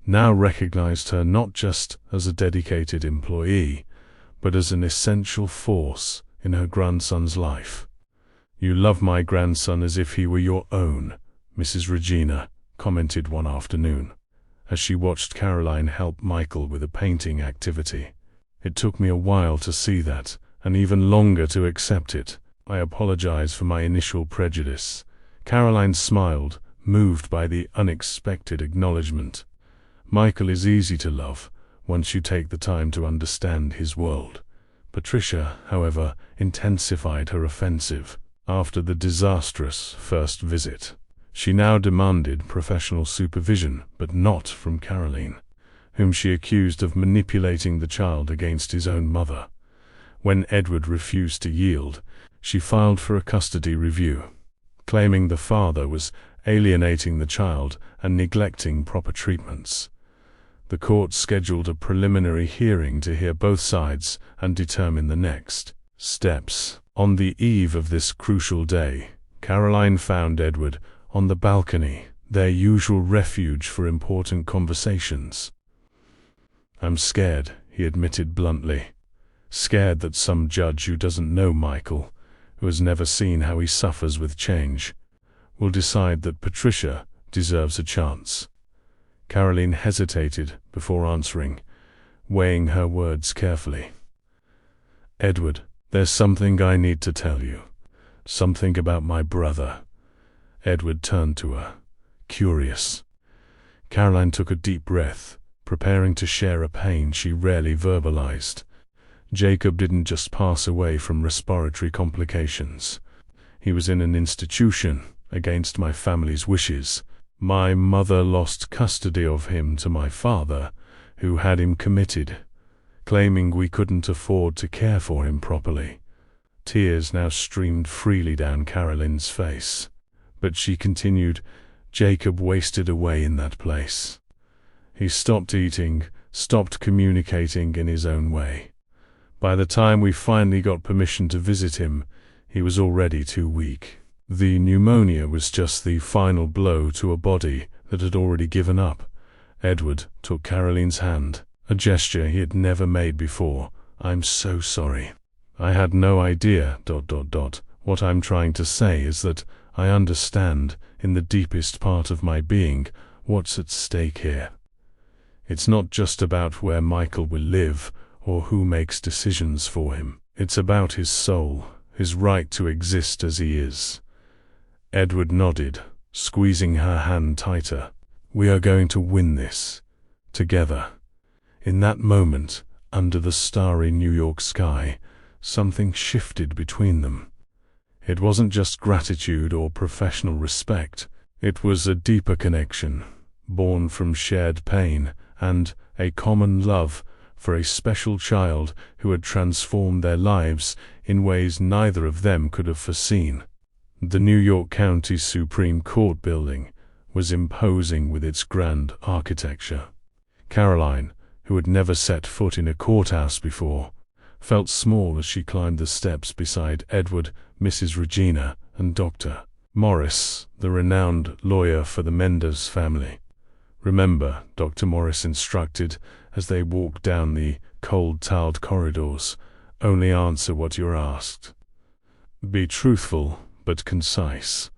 now recognized her not just as a dedicated employee, but as an essential force in her grandson's life. "You love my grandson as if he were your own," Mrs. Regina commented one afternoon, as she watched Caroline help Michael with a painting activity. "It took me a while to see that, and even longer to accept it. I apologize for my initial prejudice." Caroline smiled, moved by the unexpected acknowledgement. "Michael is easy to love, once you take the time to understand his world." Patricia, however, intensified her offensive. After the disastrous first visit, she now demanded professional supervision, but not from Caroline, whom she accused of manipulating the child against his own mother. When Edward refused to yield, she filed for a custody review, claiming the father was alienating the child and neglecting proper treatments. The court scheduled a preliminary hearing to hear both sides and determine the next steps. On the eve of this crucial day, Caroline found Edward on the balcony, their usual refuge for important conversations. "I'm scared," he admitted bluntly. "Scared that some judge who doesn't know Michael, who has never seen how he suffers with change, will decide that Patricia deserves a chance." Caroline hesitated before answering, weighing her words carefully. "Edward, there's something I need to tell you. Something about my brother." Edward turned to her, curious. Caroline took a deep breath, preparing to share a pain she rarely verbalized. "Jacob didn't just pass away from respiratory complications. He was in an institution, against my family's wishes. My mother lost custody of him to my father, who had him committed, claiming we couldn't afford to care for him properly." Tears now streamed freely down Caroline's face, but she continued, "Jacob wasted away in that place. He stopped eating, stopped communicating in his own way. By the time we finally got permission to visit him, he was already too weak. The pneumonia was just the final blow to a body that had already given up." Edward took Caroline's hand, a gesture he had never made before. "I'm so sorry. I had no idea... What I'm trying to say is that I understand, in the deepest part of my being, what's at stake here. It's not just about where Michael will live, or who makes decisions for him. It's about his soul, his right to exist as he is." Edward nodded, squeezing her hand tighter. "We are going to win this, together." In that moment, under the starry New York sky, something shifted between them. It wasn't just gratitude or professional respect. It was a deeper connection, born from shared pain and a common love for a special child who had transformed their lives in ways neither of them could have foreseen. The New York County Supreme Court building was imposing with its grand architecture. Caroline, who had never set foot in a courthouse before, felt small as she climbed the steps beside Edward, Mrs. Regina, and Dr. Morris, the renowned lawyer for the Mendez family. "Remember," Dr. Morris instructed as they walked down the cold-tiled corridors, Only answer what you're asked. Be truthful, but concise.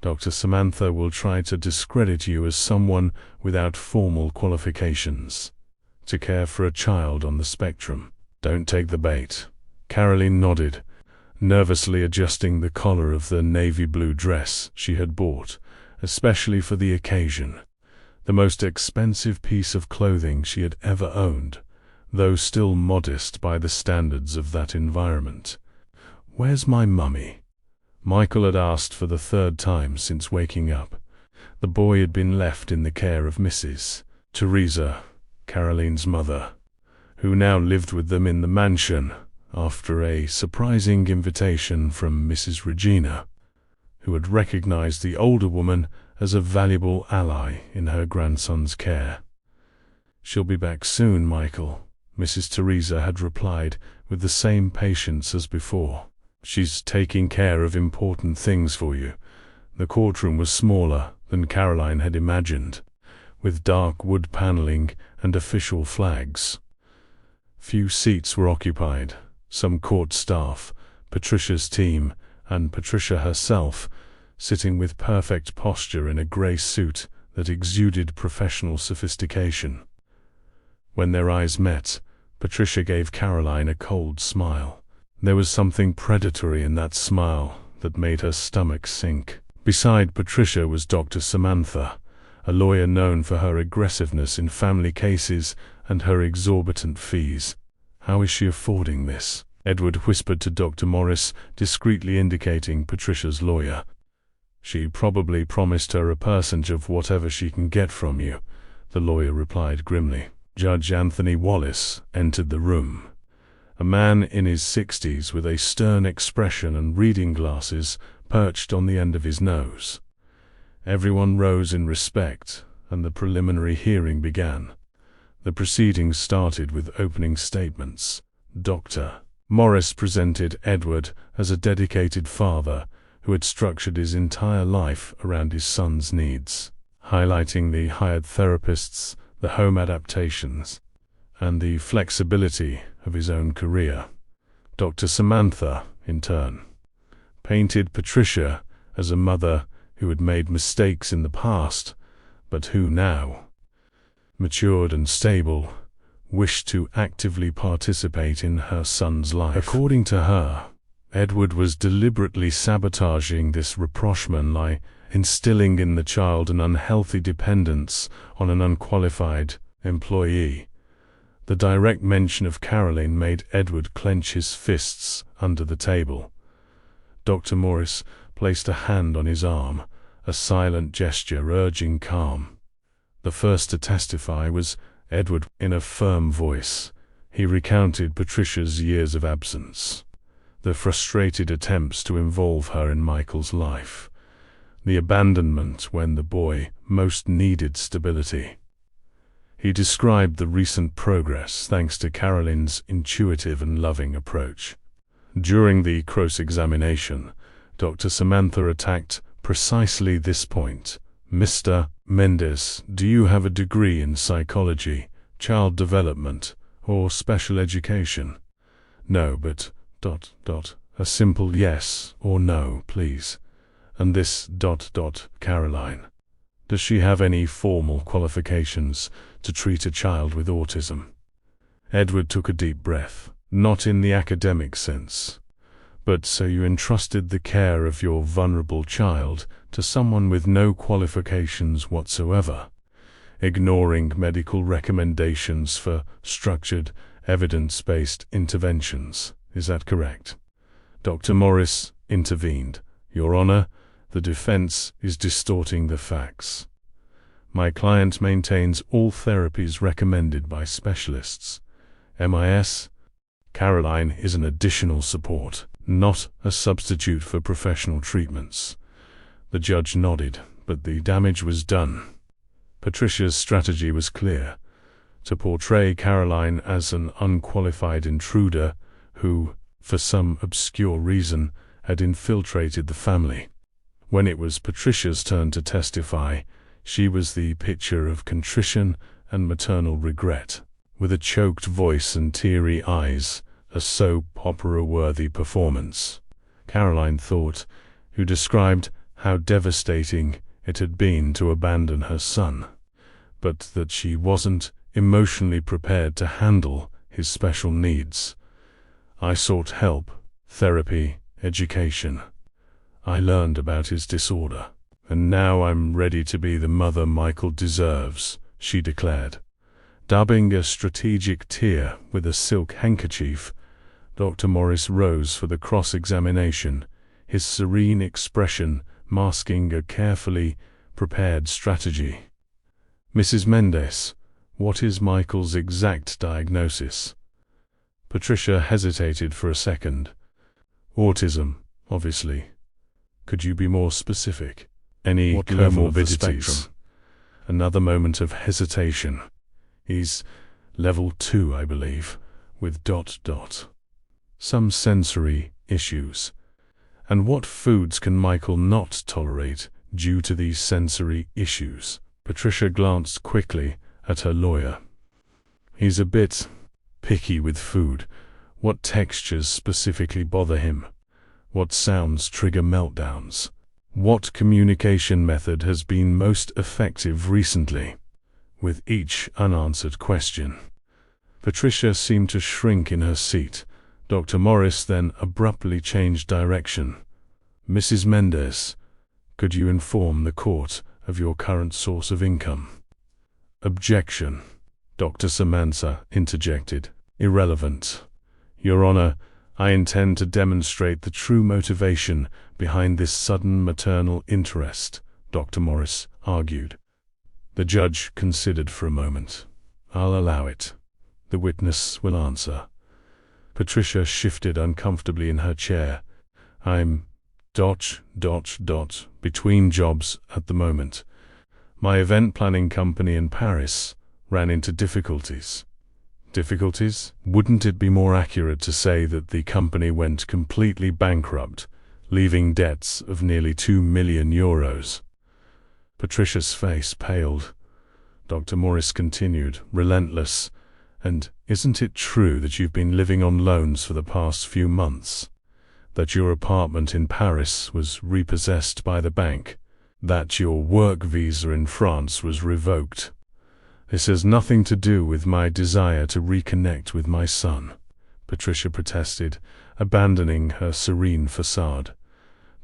Dr. Samantha will try to discredit you as someone without formal qualifications to care for a child on the spectrum. Don't take the bait. Caroline nodded, nervously adjusting the collar of the navy blue dress she had bought, especially for the occasion. The most expensive piece of clothing she had ever owned, though still modest by the standards of that environment. "Where's my mummy?" Michael had asked for the third time since waking up. The boy had been left in the care of Mrs. Teresa, Caroline's mother, who now lived with them in the mansion, after a surprising invitation from Mrs. Regina, who had recognized the older woman as a valuable ally in her grandson's care. "She'll be back soon, Michael," Mrs. Teresa had replied with the same patience as before. "She's taking care of important things for you." The courtroom was smaller than Caroline had imagined, with dark wood paneling and official flags. Few seats were occupied. Some court staff, Patricia's team, and Patricia herself, sitting with perfect posture in a grey suit that exuded professional sophistication. When their eyes met, Patricia gave Caroline a cold smile. There was something predatory in that smile that made her stomach sink. Beside Patricia was Dr. Samantha, a lawyer known for her aggressiveness in family cases and her exorbitant fees. "How is she affording this?" Edward whispered to Dr. Morris, discreetly indicating Patricia's lawyer. "She probably promised her a percentage of whatever she can get from you," the lawyer replied grimly. Judge Anthony Wallace entered the room. A man in his 60s with a stern expression and reading glasses perched on the end of his nose. Everyone rose in respect, and the preliminary hearing began. The proceedings started with opening statements. Dr. Morris presented Edward as a dedicated father who had structured his entire life around his son's needs, highlighting the hired therapists, the home adaptations, and the flexibility of his own career. Dr. Samantha, in turn, painted Patricia as a mother who had made mistakes in the past, but who now, matured and stable, wished to actively participate in her son's life. According to her, Edward was deliberately sabotaging this rapprochement by instilling in the child an unhealthy dependence on an unqualified employee. The direct mention of Caroline made Edward clench his fists under the table. Dr. Morris placed a hand on his arm, a silent gesture urging calm. The first to testify was Edward. In a firm voice, he recounted Patricia's years of absence, the frustrated attempts to involve her in Michael's life, the abandonment when the boy most needed stability. He described the recent progress thanks to Caroline's intuitive and loving approach. During the cross-examination, Dr. Samantha attacked precisely this point. "Mr. Mendes, do you have a degree in psychology, child development, or special education?" "No, but... A simple yes or no, please." "And this... Caroline, does she have any formal qualifications to treat a child with autism?" Edward took a deep breath. "Not in the academic sense. But so you entrusted the care of your vulnerable child to someone with no qualifications whatsoever, ignoring medical recommendations for structured, evidence-based interventions. Is that correct?" Dr. Morris intervened. "Your Honor, the defense is distorting the facts. My client maintains all therapies recommended by specialists. MIS. Caroline is an additional support, not a substitute for professional treatments." The judge nodded, but the damage was done. Patricia's strategy was clear: to portray Caroline as an unqualified intruder who, for some obscure reason, had infiltrated the family. When it was Patricia's turn to testify, she was the picture of contrition and maternal regret. With a choked voice and teary eyes, a soap opera-worthy performance, Caroline thought, who described how devastating it had been to abandon her son, but that she wasn't emotionally prepared to handle his special needs. I sought help, therapy, education. I learned about his disorder. And now I'm ready to be the mother Michael deserves, she declared. Dabbing a strategic tear with a silk handkerchief, Dr. Morris rose for the cross-examination, his serene expression masking a carefully prepared strategy. Mrs. Mendes, what is Michael's exact diagnosis? Patricia hesitated for a second. Autism, obviously. Could you be more specific? Any comorbidities? Another moment of hesitation. He's level 2, I believe, with ... Some sensory issues. And what foods can Michael not tolerate due to these sensory issues? Patricia glanced quickly at her lawyer. He's a bit picky with food. What textures specifically bother him? What sounds trigger meltdowns? What communication method has been most effective recently? With each unanswered question, Patricia seemed to shrink in her seat. Dr. Morris then abruptly changed direction. Mrs. Mendes, could you inform the court of your current source of income? Objection. Dr. Samantha interjected. Irrelevant. Your Honor, I intend to demonstrate the true motivation behind this sudden maternal interest, Dr. Morris argued. The judge considered for a moment. I'll allow it. The witness will answer. Patricia shifted uncomfortably in her chair. I'm ... between jobs at the moment. My event planning company in Paris ran into difficulties. Difficulties? Wouldn't it be more accurate to say that the company went completely bankrupt, leaving debts of nearly 2 million euros? Patricia's face paled. Dr. Morris continued, relentless. And isn't it true that you've been living on loans for the past few months? That your apartment in Paris was repossessed by the bank? That your work visa in France was revoked? This has nothing to do with my desire to reconnect with my son, Patricia protested, abandoning her serene facade.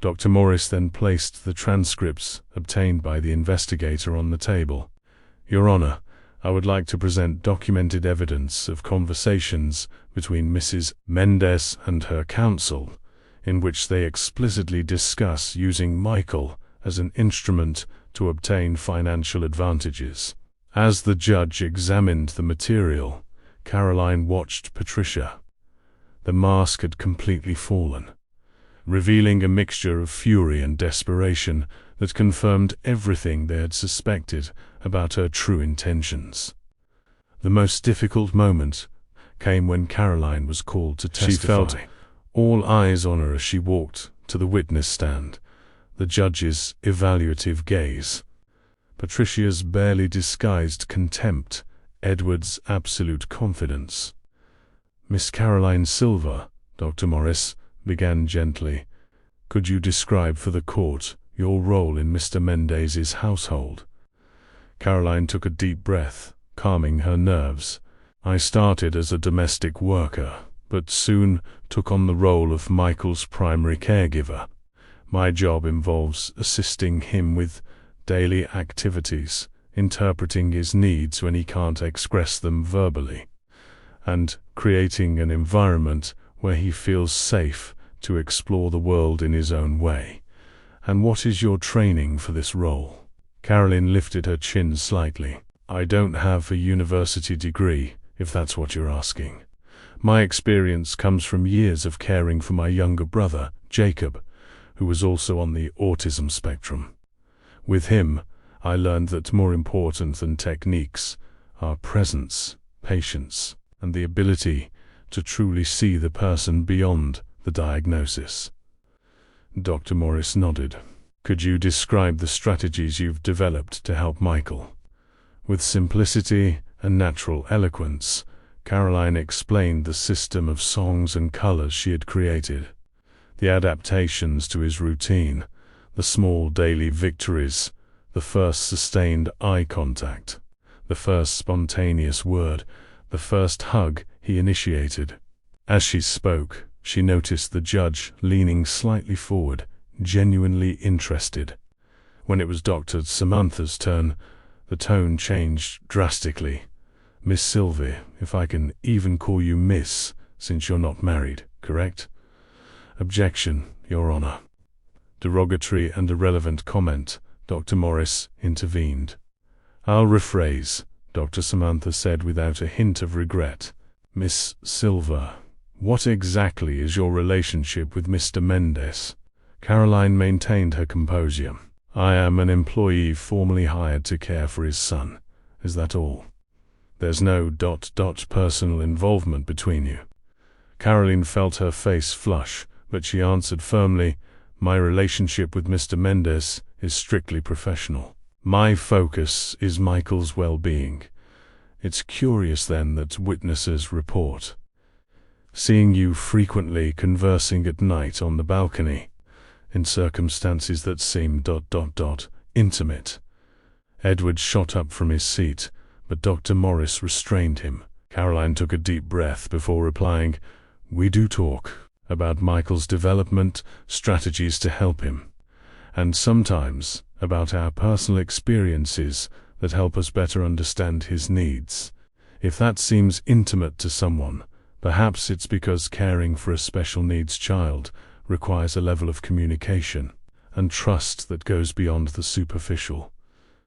Dr. Morris then placed the transcripts obtained by the investigator on the table. Your Honor, I would like to present documented evidence of conversations between Mrs. Mendes and her counsel, in which they explicitly discuss using Michael as an instrument to obtain financial advantages. As the judge examined the material, Caroline watched Patricia. The mask had completely fallen, revealing a mixture of fury and desperation that confirmed everything they had suspected about her true intentions. The most difficult moment came when Caroline was called to testify. She felt all eyes on her as she walked to the witness stand, the judge's evaluative gaze. Patricia's barely disguised contempt, Edward's absolute confidence. Miss Caroline Silver, Dr. Morris began gently. Could you describe for the court your role in Mr. Mendes's household? Caroline took a deep breath, calming her nerves. I started as a domestic worker, but soon took on the role of Michael's primary caregiver. My job involves assisting him with daily activities, interpreting his needs when he can't express them verbally, and creating an environment where he feels safe to explore the world in his own way. And what is your training for this role? Caroline lifted her chin slightly. I don't have a university degree, if that's what you're asking. My experience comes from years of caring for my younger brother, Jacob, who was also on the autism spectrum. With him, I learned that more important than techniques are presence, patience, and the ability to truly see the person beyond the diagnosis. Dr. Morris nodded. Could you describe the strategies you've developed to help Michael? With simplicity and natural eloquence, Caroline explained the system of songs and colors she had created, the adaptations to his routine, the small daily victories, the first sustained eye contact, the first spontaneous word, the first hug he initiated. As she spoke, she noticed the judge leaning slightly forward, genuinely interested. When it was Dr. Samantha's turn, the tone changed drastically. "Miss Sylvie, if I can even call you Miss, since you're not married, correct?" "Objection, Your Honor." Derogatory and irrelevant comment, Dr. Morris intervened. "I'll rephrase," Dr. Samantha said without a hint of regret. "Miss Silva, what exactly is your relationship with Mr. Mendez?" Caroline maintained her composure. "I am an employee formally hired to care for his son. Is that all? There's no personal involvement between you?" Caroline felt her face flush, but she answered firmly, "My relationship with Mr. Mendez is strictly professional. My focus is Michael's well-being. It's curious then that witnesses report seeing you frequently conversing at night on the balcony, in circumstances that seem intimate." Edward shot up from his seat, but Dr. Morris restrained him. Caroline took a deep breath before replying, "We do talk about Michael's development, strategies to help him, and sometimes about our personal experiences that help us better understand his needs. If that seems intimate to someone, perhaps it's because caring for a special needs child requires a level of communication and trust that goes beyond the superficial."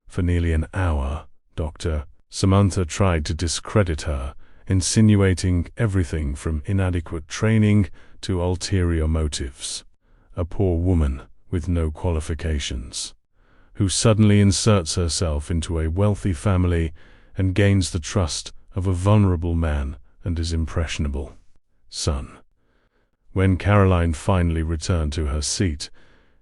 For nearly an hour, Dr. Samantha tried to discredit her, insinuating everything from inadequate training to ulterior motives. A poor woman with no qualifications, who suddenly inserts herself into a wealthy family and gains the trust of a vulnerable man and his impressionable son. When Caroline finally returned to her seat,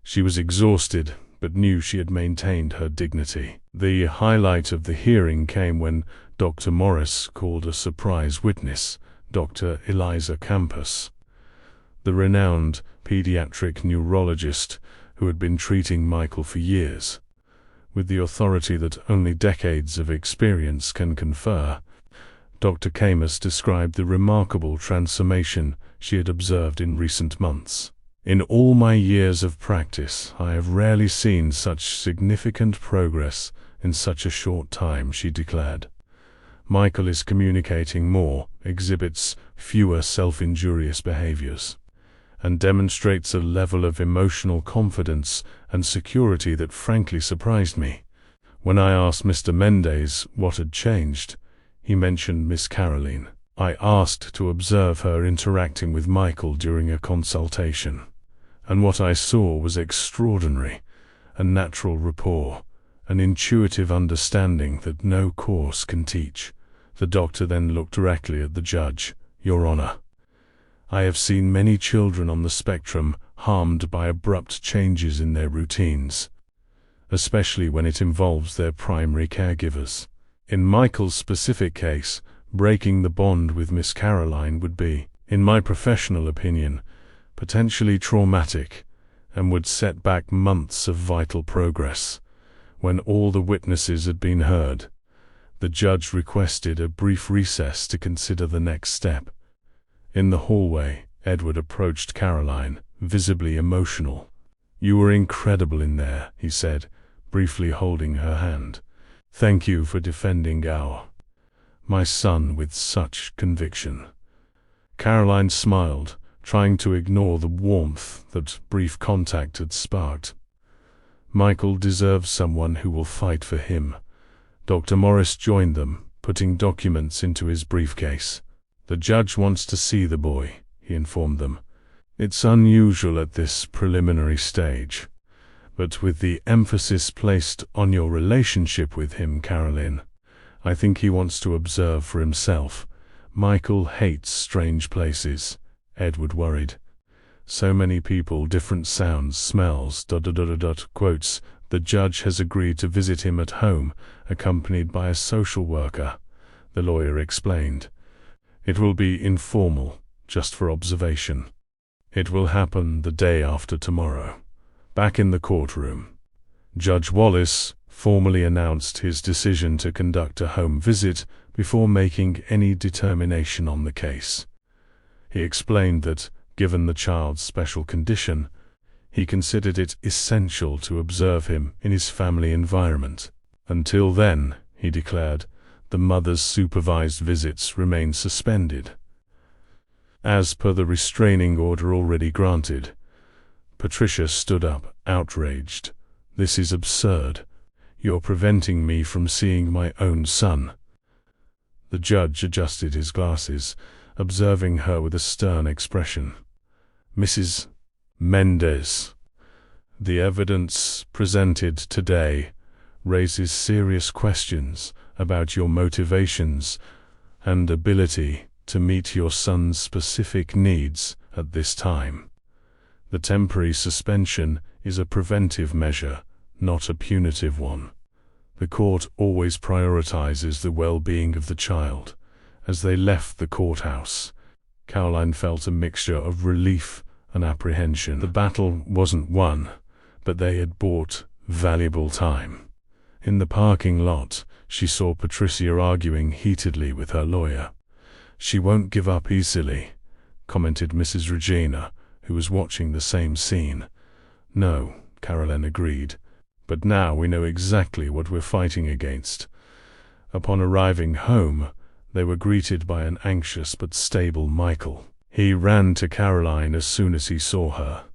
she was exhausted but knew she had maintained her dignity. The highlight of the hearing came when Dr. Morris called a surprise witness, Dr. Eliza Campos, the renowned pediatric neurologist who had been treating Michael for years. With the authority that only decades of experience can confer, Dr. Camus described the remarkable transformation she had observed in recent months. "In all my years of practice, I have rarely seen such significant progress in such a short time," she declared. "Michael is communicating more, exhibits fewer self-injurious behaviors, and demonstrates a level of emotional confidence and security that frankly surprised me." When I asked Mr. Mendez what had changed, he mentioned Miss Caroline. "I asked to observe her interacting with Michael during a consultation, and what I saw was extraordinary, a natural rapport, an intuitive understanding that no course can teach." The doctor then looked directly at the judge. "Your Honor, I have seen many children on the spectrum harmed by abrupt changes in their routines, especially when it involves their primary caregivers. In Michael's specific case, breaking the bond with Miss Caroline would be, in my professional opinion, potentially traumatic and would set back months of vital progress." When all the witnesses had been heard, the judge requested a brief recess to consider the next step. In the hallway, Edward approached Caroline, visibly emotional. "You were incredible in there," he said, briefly holding her hand. "Thank you for defending my son with such conviction." Caroline smiled, trying to ignore the warmth that brief contact had sparked. "Michael deserves someone who will fight for him." Dr. Morris joined them, putting documents into his briefcase. "The judge wants to see the boy," he informed them. "It's unusual at this preliminary stage, but with the emphasis placed on your relationship with him, Caroline, I think he wants to observe for himself. Michael hates strange places," Edward worried. "So many people, different sounds, smells, quotes. The judge has agreed to visit him at home, accompanied by a social worker," the lawyer explained. It will be informal, just for observation. It will happen the day after tomorrow. Back in the courtroom, Judge Wallace formally announced his decision to conduct a home visit before making any determination on the case. He explained that, given the child's special condition, he considered it essential to observe him in his family environment. Until then, he declared, the mother's supervised visits remain suspended. As per the restraining order already granted, Patricia stood up, outraged. "This is absurd. You're preventing me from seeing my own son." The judge adjusted his glasses, observing her with a stern expression. "Mrs. Mendez, the evidence presented today raises serious questions about your motivations and ability to meet your son's specific needs at this time. The temporary suspension is a preventive measure, not a punitive one. The court always prioritizes the well-being of the child." As they left the courthouse, Caroline felt a mixture of relief and apprehension. The battle wasn't won, but they had bought valuable time. In the parking lot, she saw Patricia arguing heatedly with her lawyer. "She won't give up easily," commented Mrs. Regina, who was watching the same scene. "No," Caroline agreed, "but now we know exactly what we're fighting against." Upon arriving home, they were greeted by an anxious but stable Michael. He ran to Caroline as soon as he saw her,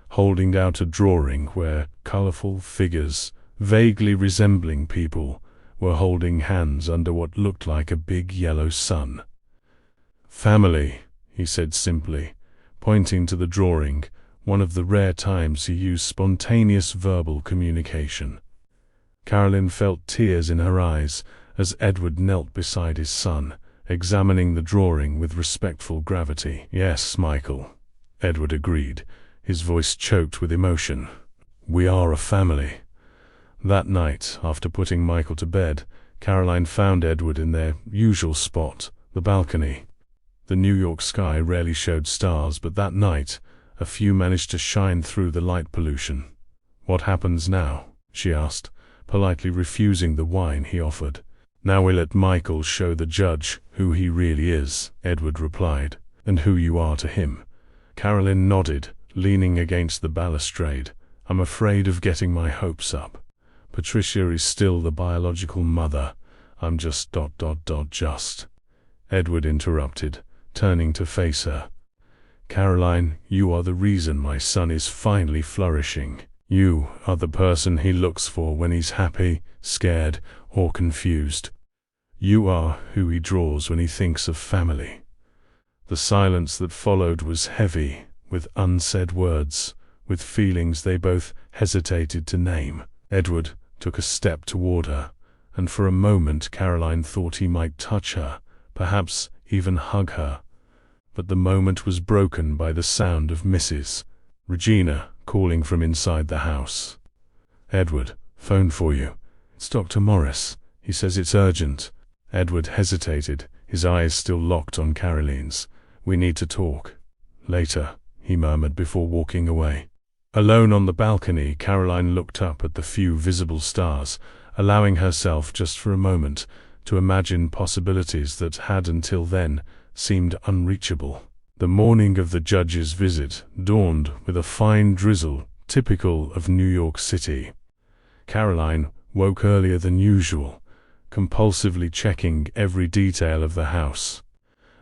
holding out a drawing where colorful figures, vaguely resembling people, were holding hands under what looked like a big yellow sun. "Family," he said simply, pointing to the drawing, one of the rare times he used spontaneous verbal communication. Caroline felt tears in her eyes as Edward knelt beside his son, examining the drawing with respectful gravity. "Yes, Michael," Edward agreed, his voice choked with emotion. "We are a family." That night, after putting Michael to bed, Caroline found Edward in their usual spot, the balcony. The New York sky rarely showed stars, but that night, a few managed to shine through the light pollution. "What happens now?" she asked, politely refusing the wine he offered. "Now we let Michael show the judge who he really is," Edward replied. "And who you are to him." Caroline nodded, leaning against the balustrade. "I'm afraid of getting my hopes up. Patricia is still the biological mother. I'm just ... just." Edward interrupted, turning to face her. "Caroline, you are the reason my son is finally flourishing. You are the person he looks for when he's happy, scared, or confused. You are who he draws when he thinks of family." The silence that followed was heavy, with unsaid words, with feelings they both hesitated to name. Edward took a step toward her, and for a moment Caroline thought he might touch her, perhaps even hug her. But the moment was broken by the sound of Mrs. Regina calling from inside the house. "Edward, phone for you." "It's Dr. Morris. He says it's urgent." Edward hesitated, his eyes still locked on Caroline's. "We need to talk." "Later," he murmured before walking away. Alone on the balcony, Caroline looked up at the few visible stars, allowing herself just for a moment to imagine possibilities that had until then seemed unreachable. The morning of the judge's visit dawned with a fine drizzle typical of New York City. Caroline woke earlier than usual, compulsively checking every detail of the house.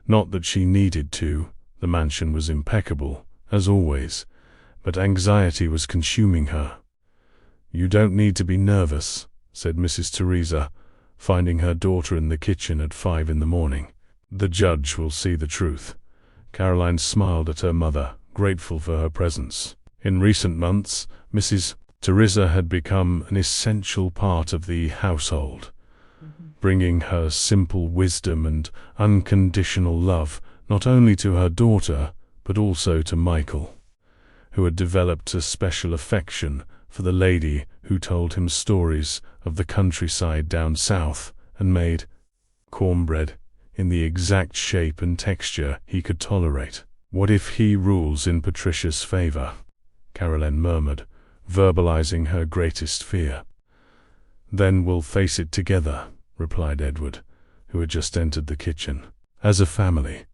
Not that she needed to, the mansion was impeccable, as always, but anxiety was consuming her. "You don't need to be nervous," said Mrs. Teresa, finding her daughter in the kitchen at 5 in the morning. "The judge will see the truth." Caroline smiled at her mother, grateful for her presence. In recent months, Mrs. Teresa had become an essential part of the household, bringing her simple wisdom and unconditional love not only to her daughter, but also to Michael, who had developed a special affection for the lady who told him stories of the countryside down south and made cornbread in the exact shape and texture he could tolerate. "What if he rules in Patricia's favor?" Caroline murmured, verbalizing her greatest fear. "Then we'll face it together," replied Edward, who had just entered the kitchen. "As a family."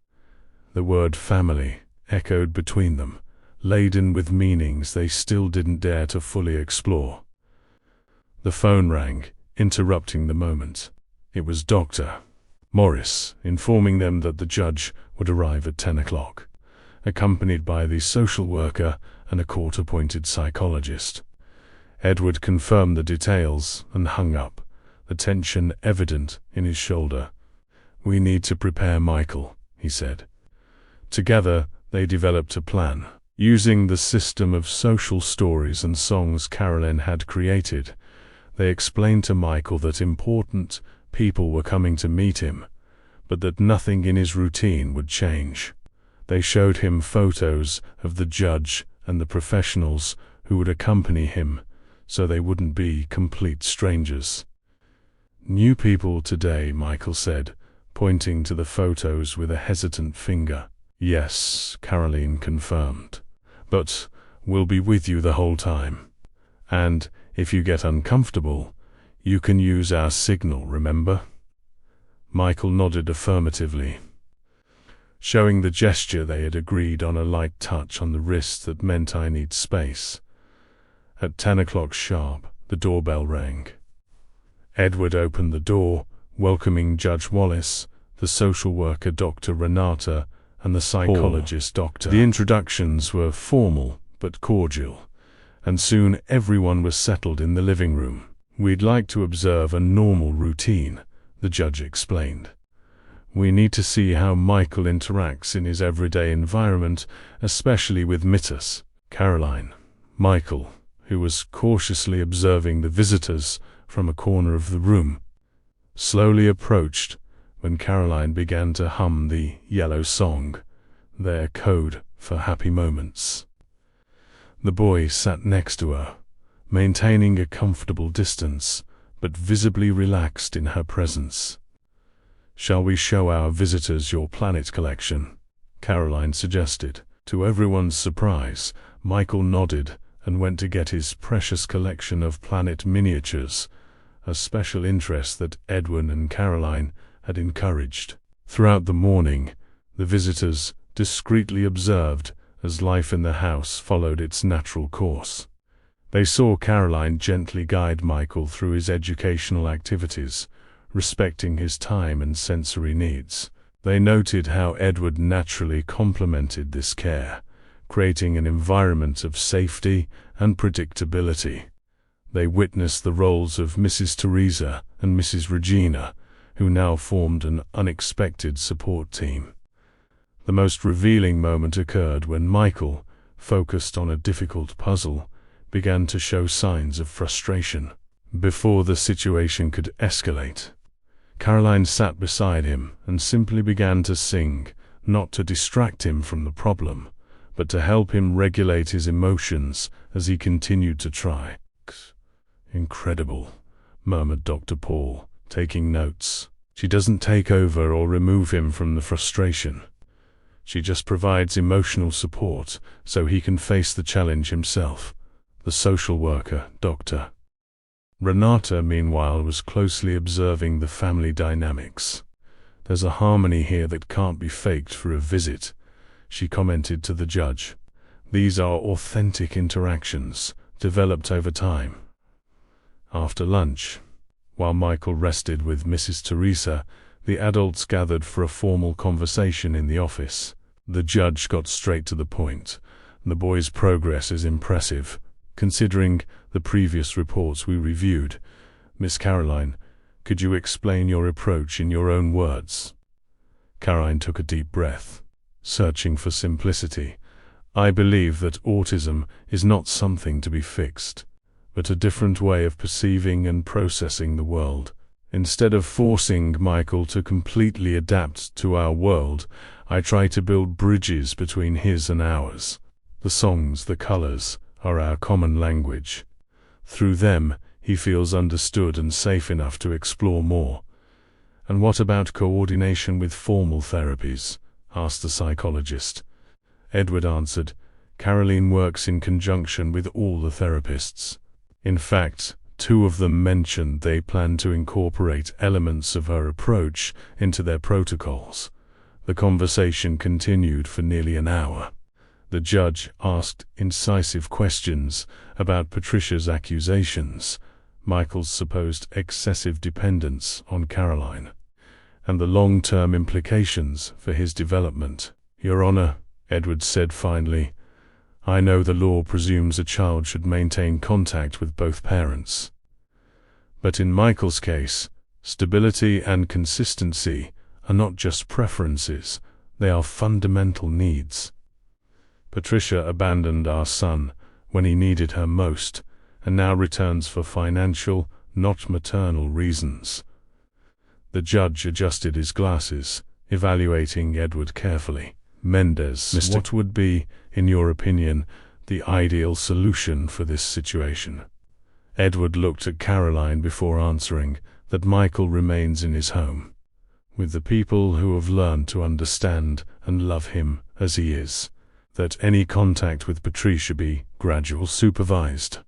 The word family echoed between them, laden with meanings they still didn't dare to fully explore. The phone rang, interrupting the moment. It was Dr. Morris, informing them that the judge would arrive at 10 o'clock, accompanied by the social worker and a court-appointed psychologist. Edward confirmed the details and hung up, the tension evident in his shoulder. "We need to prepare Michael," he said. Together, they developed a plan. Using the system of social stories and songs Caroline had created, they explained to Michael that important people were coming to meet him, but that nothing in his routine would change. They showed him photos of the judge and the professionals who would accompany him, so they wouldn't be complete strangers. "New people today," Michael said, pointing to the photos with a hesitant finger. "Yes," Caroline confirmed. "But we'll be with you the whole time. And if you get uncomfortable, you can use our signal, remember?" Michael nodded affirmatively, showing the gesture they had agreed on, a light touch on the wrist that meant "I need space." At 10 o'clock sharp, the doorbell rang. Edward opened the door, welcoming Judge Wallace, the social worker Dr. Renata, and the psychologist Dr. The introductions were formal but cordial, and soon everyone was settled in the living room. "We'd like to observe a normal routine," the judge explained. "We need to see how Michael interacts in his everyday environment, especially with Mittas." Caroline. Michael, who was cautiously observing the visitors from a corner of the room, slowly approached when Caroline began to hum the yellow song, their code for happy moments. The boy sat next to her, maintaining a comfortable distance, but visibly relaxed in her presence. "Shall we show our visitors your planet collection?" Caroline suggested. To everyone's surprise, Michael nodded and went to get his precious collection of planet miniatures, a special interest that Edwin and Caroline had encouraged. Throughout the morning, the visitors discreetly observed as life in the house followed its natural course. They saw Caroline gently guide Michael through his educational activities, respecting his time and sensory needs. They noted how Edward naturally complemented this care, creating an environment of safety and predictability. They witnessed the roles of Mrs. Teresa and Mrs. Regina, who now formed an unexpected support team. The most revealing moment occurred when Michael, focused on a difficult puzzle, began to show signs of frustration. Before the situation could escalate, Caroline sat beside him and simply began to sing, not to distract him from the problem, but to help him regulate his emotions as he continued to try. "Incredible," murmured Dr. Paul, taking notes. "She doesn't take over or remove him from the frustration. She just provides emotional support so he can face the challenge himself." The social worker, Dr. Renata, meanwhile, was closely observing the family dynamics. "There's a harmony here that can't be faked for a visit," she commented to the judge. "These are authentic interactions, developed over time." After lunch, while Michael rested with Mrs. Teresa, the adults gathered for a formal conversation in the office. The judge got straight to the point. "The boy's progress is impressive, considering the previous reports we reviewed. Miss Caroline, could you explain your approach in your own words?" Caroline took a deep breath, searching for simplicity. "I believe that autism is not something to be fixed, but a different way of perceiving and processing the world. Instead of forcing Michael to completely adapt to our world, I try to build bridges between his and ours. The songs, the colors, are our common language. Through them, he feels understood and safe enough to explore more. "And what about coordination with formal therapies?" asked the psychologist. Edward answered, "Caroline works in conjunction with all the therapists. In fact, 2 of them mentioned they plan to incorporate elements of her approach into their protocols." The conversation continued for nearly an hour. The judge asked incisive questions about Patricia's accusations, Michael's supposed excessive dependence on Caroline, and the long-term implications for his development. "Your Honor," Edward said finally, "I know the law presumes a child should maintain contact with both parents. But in Michael's case, stability and consistency are not just preferences, they are fundamental needs. Patricia abandoned our son when he needed her most, and now returns for financial, not maternal reasons." The judge adjusted his glasses, evaluating Edward carefully. "Mendez, what would be, in your opinion, the ideal solution for this situation?" Edward looked at Caroline before answering that Michael remains in his home, with the people who have learned to understand and love him as he is, that any contact with Patricia be gradual, supervised,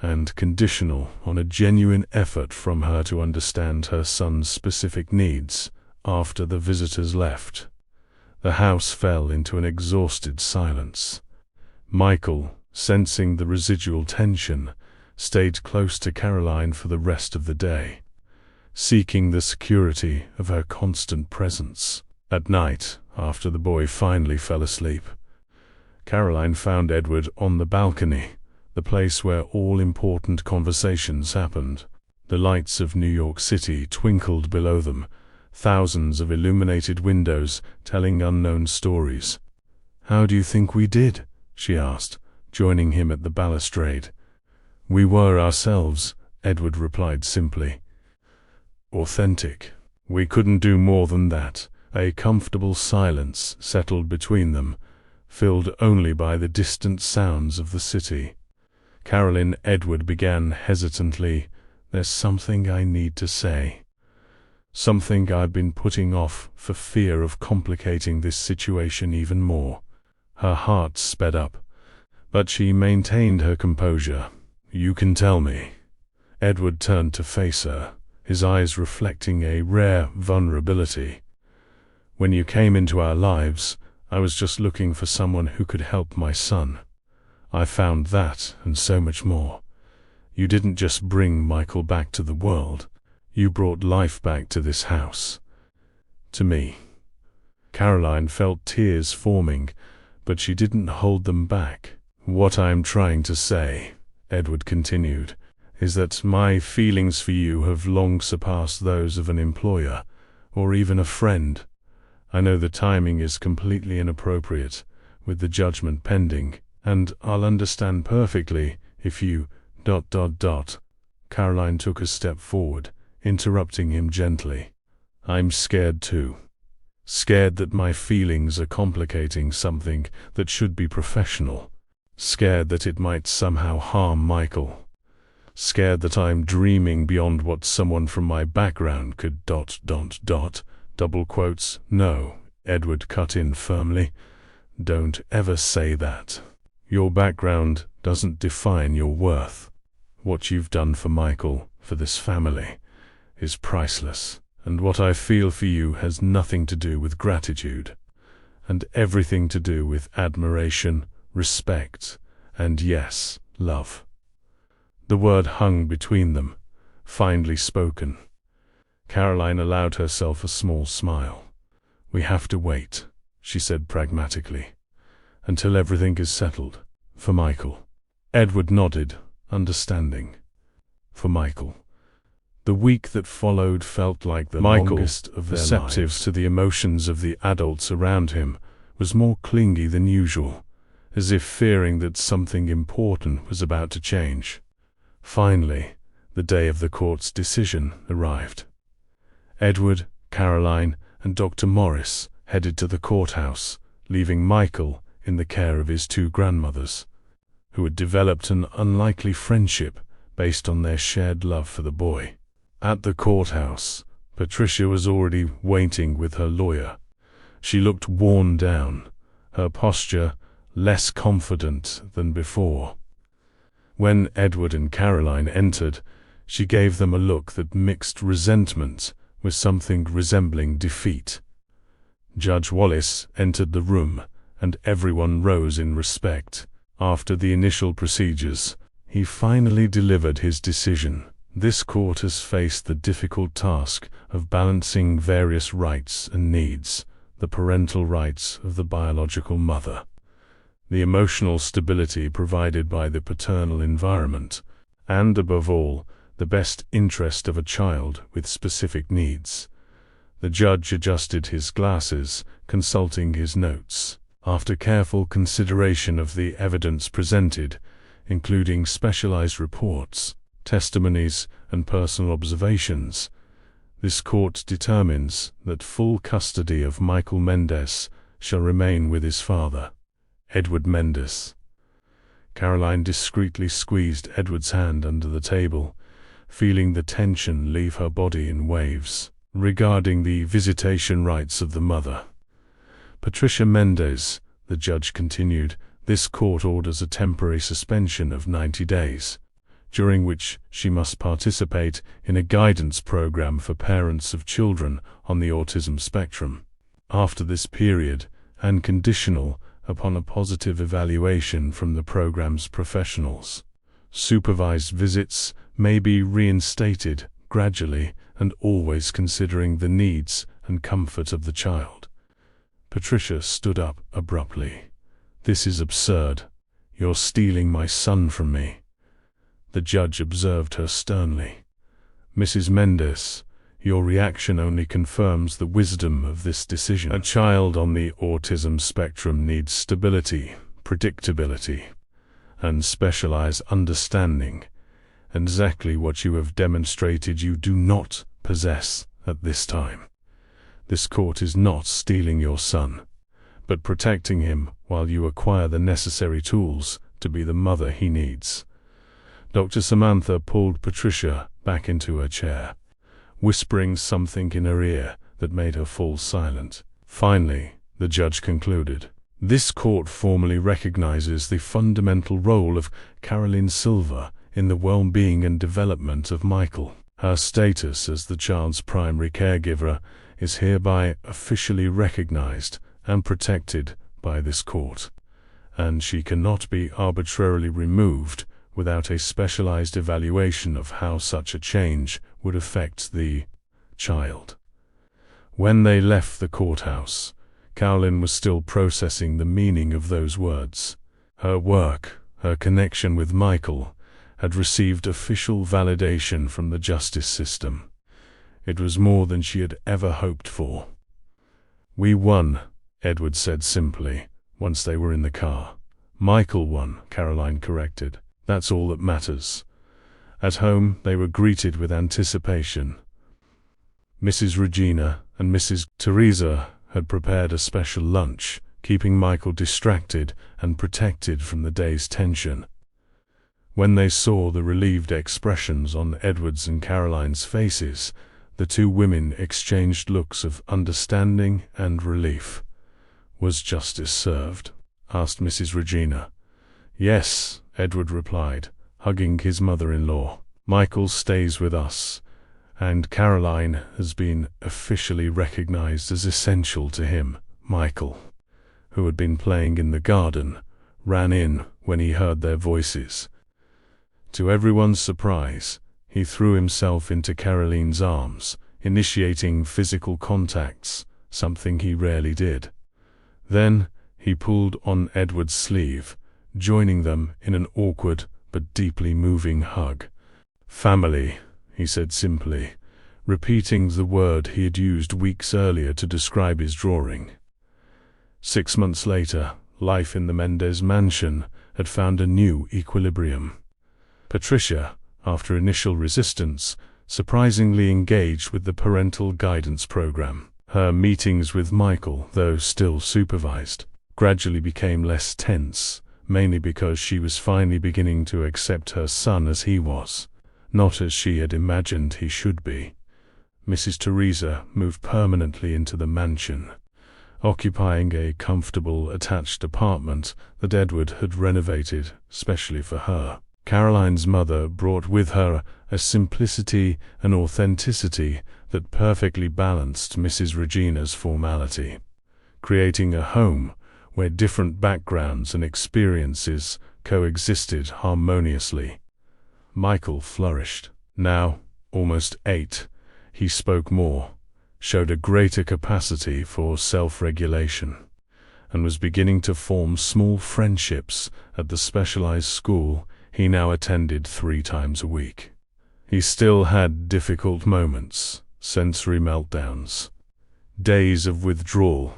and conditional on a genuine effort from her to understand her son's specific needs. After the visitors left, the house fell into an exhausted silence. Michael, sensing the residual tension, stayed close to Caroline for the rest of the day, seeking the security of her constant presence. At night, after the boy finally fell asleep, Caroline found Edward on the balcony, the place where all important conversations happened. The lights of New York City twinkled below them, thousands of illuminated windows telling unknown stories. "How do you think we did?" she asked, joining him at the balustrade. "We were ourselves," Edward replied simply. "Authentic. We couldn't do more than that." A comfortable silence settled between them, filled only by the distant sounds of the city. Caroline, Edward began hesitantly, "There's something I need to say. Something I've been putting off for fear of complicating this situation even more." Her heart sped up, but she maintained her composure. "You can tell me." Edward turned to face her, his eyes reflecting a rare vulnerability. "When you came into our lives, I was just looking for someone who could help my son. I found that and so much more. You didn't just bring Michael back to the world, you brought life back to this house. To me." Caroline felt tears forming, but she didn't hold them back. "What I'm trying to say," Edward continued, "is that my feelings for you have long surpassed those of an employer, or even a friend. I know the timing is completely inappropriate, with the judgment pending, and I'll understand perfectly if you... Caroline took a step forward, interrupting him gently. "I'm scared too. Scared that my feelings are complicating something that should be professional. Scared that it might somehow harm Michael. Scared that I'm dreaming beyond what someone from my background could... double quotes. "No," Edward cut in firmly. "Don't ever say that. Your background doesn't define your worth. What you've done for Michael, for this family, is priceless. And what I feel for you has nothing to do with gratitude, and everything to do with admiration, respect, and yes, love." The word hung between them, finely spoken. Caroline allowed herself a small smile. "We have to wait," she said pragmatically, "until everything is settled. For Michael." Edward nodded, understanding. For Michael. The week that followed felt like the longest of their lives. Receptive to the emotions of the adults around him, was more clingy than usual, as if fearing that something important was about to change. Finally, the day of the court's decision arrived. Edward, Caroline, and Dr. Morris headed to the courthouse, leaving Michael in the care of his 2 grandmothers, who had developed an unlikely friendship based on their shared love for the boy. At the courthouse, Patricia was already waiting with her lawyer. She looked worn down, her posture less confident than before. When Edward and Caroline entered, she gave them a look that mixed resentment with something resembling defeat. Judge Wallace entered the room, and everyone rose in respect. After the initial procedures, he finally delivered his decision. This court has faced the difficult task of balancing various rights and needs, the parental rights of the biological mother, the emotional stability provided by the paternal environment, and, above all, the best interest of a child with specific needs. The judge adjusted his glasses, consulting his notes. After careful consideration of the evidence presented, including specialized reports, testimonies, and personal observations, this court determines that full custody of Michael Mendes shall remain with his father, Edward Mendes. Caroline discreetly squeezed Edward's hand under the table, feeling the tension leave her body in waves. Regarding the visitation rights of the mother, Patricia Mendes, the judge continued, this court orders a temporary suspension of 90 days, during which she must participate in a guidance program for parents of children on the autism spectrum. After this period, and conditional upon a positive evaluation from the program's professionals, supervised visits may be reinstated gradually and always considering the needs and comfort of the child. Patricia stood up abruptly. "This is absurd. You're stealing my son from me." The judge observed her sternly. "Mrs. Mendes, your reaction only confirms the wisdom of this decision. A child on the autism spectrum needs stability, predictability, and specialized understanding, exactly what you have demonstrated you do not possess at this time. This court is not stealing your son, but protecting him while you acquire the necessary tools to be the mother he needs." Dr. Samantha pulled Patricia back into her chair, whispering something in her ear that made her fall silent. Finally, the judge concluded, "This court formally recognizes the fundamental role of Caroline Silva in the well-being and development of Michael. Her status as the child's primary caregiver is hereby officially recognized and protected by this court, and she cannot be arbitrarily removed without a specialized evaluation of how such a change would affect the child." When they left the courthouse, Caroline was still processing the meaning of those words. Her work, her connection with Michael, had received official validation from the justice system. It was more than she had ever hoped for. "We won," Edward said simply, once they were in the car. "Michael won," Caroline corrected. "That's all that matters." At home, they were greeted with anticipation. Mrs. Regina and Mrs. Teresa had prepared a special lunch, keeping Michael distracted and protected from the day's tension. When they saw the relieved expressions on Edward's and Caroline's faces, the two women exchanged looks of understanding and relief. "Was justice served?" asked Mrs. Regina. "Yes," Edward replied, hugging his mother-in-law. "Michael stays with us, and Caroline has been officially recognized as essential to him." Michael, who had been playing in the garden, ran in when he heard their voices. To everyone's surprise, he threw himself into Caroline's arms, initiating physical contacts, something he rarely did. Then, he pulled on Edward's sleeve, joining them in an awkward but deeply moving hug. "Family," he said simply, repeating the word he had used weeks earlier to describe his drawing. 6 months later, life in the Mendes mansion had found a new equilibrium. Patricia, after initial resistance, surprisingly engaged with the parental guidance program. Her meetings with Michael, though still supervised, gradually became less tense, mainly because she was finally beginning to accept her son as he was, not as she had imagined he should be. Mrs. Teresa moved permanently into the mansion, occupying a comfortable attached apartment that Edward had renovated specially for her. Caroline's mother brought with her a simplicity and authenticity that perfectly balanced Mrs. Regina's formality, creating a home where different backgrounds and experiences coexisted harmoniously. Michael flourished. Now, almost 8, he spoke more, showed a greater capacity for self-regulation, and was beginning to form small friendships at the specialized school he now attended 3 times a week. He still had difficult moments, sensory meltdowns, days of withdrawal.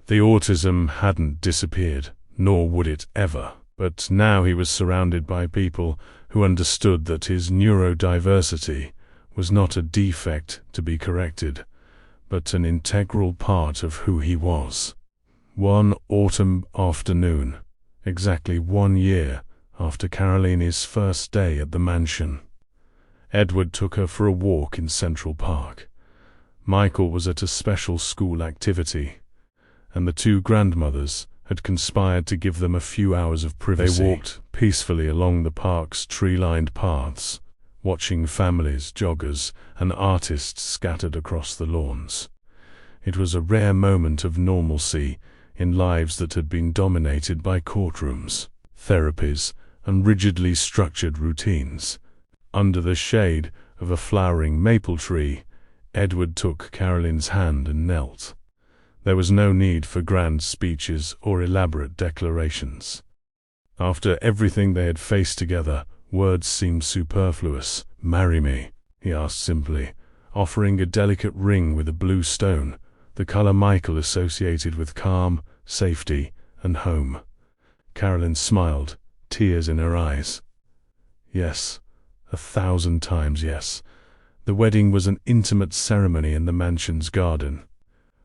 The autism hadn't disappeared, nor would it ever, but now he was surrounded by people who understood that his neurodiversity was not a defect to be corrected, but an integral part of who he was. One autumn afternoon, exactly 1 year after Caroline's first day at the mansion, Edward took her for a walk in Central Park. Michael was at a special school activity, and the 2 grandmothers had conspired to give them a few hours of privacy. They walked peacefully along the park's tree-lined paths, watching families, joggers, and artists scattered across the lawns. It was a rare moment of normalcy in lives that had been dominated by courtrooms, therapies, and rigidly structured routines. Under the shade of a flowering maple tree, Edward took Caroline's hand and knelt. There was no need for grand speeches or elaborate declarations. After everything they had faced together, words seemed superfluous. "Marry me," he asked simply, offering a delicate ring with a blue stone, the color Michael associated with calm, safety, and home. Caroline smiled, tears in her eyes. Yes, 1,000 times yes. The wedding was an intimate ceremony in the mansion's garden,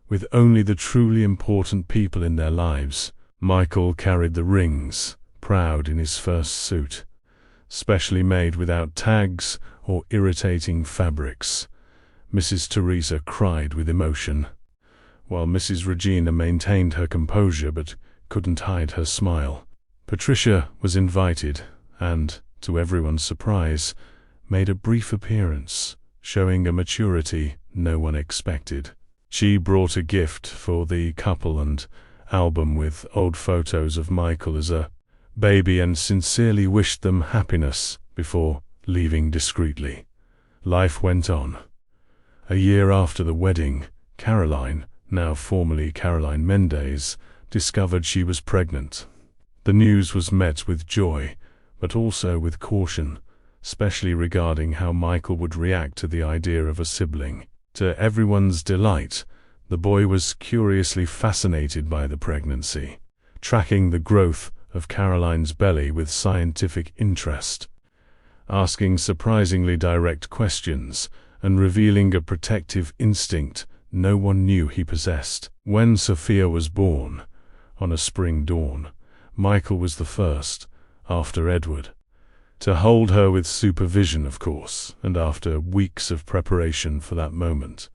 with only the truly important people in their lives. Michael carried the rings, proud in his first suit, specially made without tags or irritating fabrics. Mrs. Teresa cried with emotion, while Mrs. Regina maintained her composure but couldn't hide her smile. Patricia was invited and, to everyone's surprise, made a brief appearance, showing a maturity no one expected. She brought a gift for the couple and album with old photos of Michael as a baby and sincerely wished them happiness before leaving discreetly. Life went on. A year after the wedding, Caroline, now formerly Caroline Mendez, discovered she was pregnant. The news was met with joy, but also with caution, especially regarding how Michael would react to the idea of a sibling. To everyone's delight, the boy was curiously fascinated by the pregnancy, tracking the growth of Caroline's belly with scientific interest, asking surprisingly direct questions, and revealing a protective instinct no one knew he possessed. When Sophia was born, on a spring dawn, Michael was the first, after Edward, to hold her with supervision, of course, and after weeks of preparation for that moment.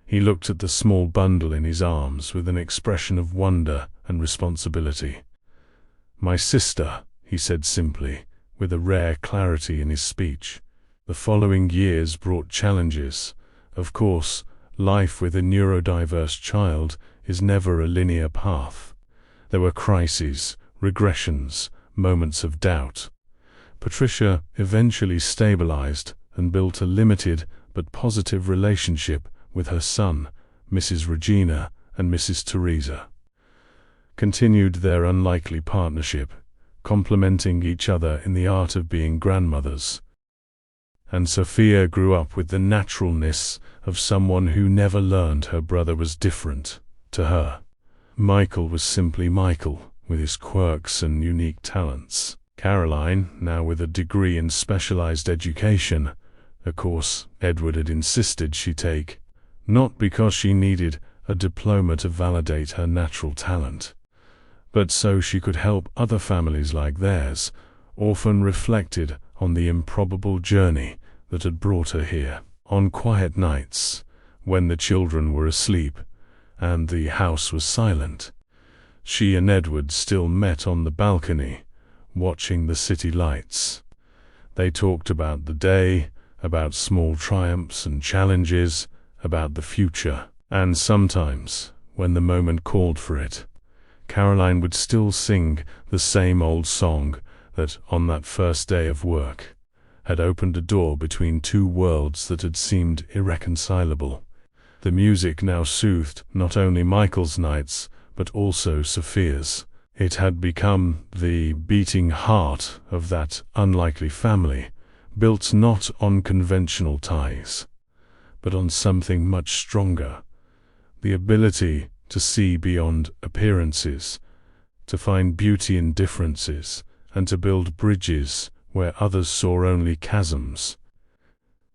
He looked at the small bundle in his arms with an expression of wonder and responsibility. "My sister," he said simply, with a rare clarity in his speech. The following years brought challenges. Of course, life with a neurodiverse child is never a linear path. There were crises, regressions, moments of doubt. Patricia eventually stabilized and built a limited but positive relationship with her son, Mrs. Regina, and Mrs. Teresa. Continued their unlikely partnership, complementing each other in the art of being grandmothers. And Sophia grew up with the naturalness of someone who never learned her brother was different to her. Michael was simply Michael, with his quirks and unique talents. Caroline, now with a degree in specialized education, a course Edward had insisted she take, not because she needed a diploma to validate her natural talent, but so she could help other families like theirs, often reflected on the improbable journey that had brought her here. On quiet nights, when the children were asleep and the house was silent, she and Edward still met on the balcony, watching the city lights. They talked about the day, about small triumphs and challenges, about the future. And sometimes, when the moment called for it, Caroline would still sing the same old song that, on that first day of work, had opened a door between two worlds that had seemed irreconcilable. The music now soothed not only Michael's nights, but also Sophia's. It had become the beating heart of that unlikely family, built not on conventional ties, but on something much stronger: the ability to see beyond appearances, to find beauty in differences, and to build bridges where others saw only chasms.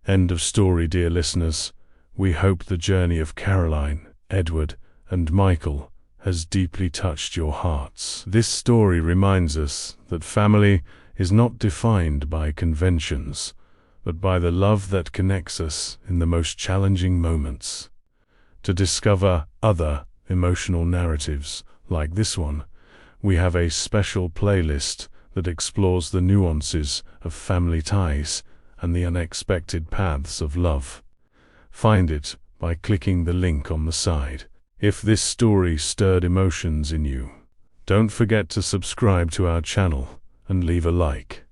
End of story, dear listeners. We hope the journey of Caroline, Edward, and Michael has deeply touched your hearts. This story reminds us that family is not defined by conventions, but by the love that connects us in the most challenging moments. To discover other emotional narratives like this one, we have a special playlist that explores the nuances of family ties and the unexpected paths of love. Find it by clicking the link on the side. If this story stirred emotions in you, don't forget to subscribe to our channel and leave a like.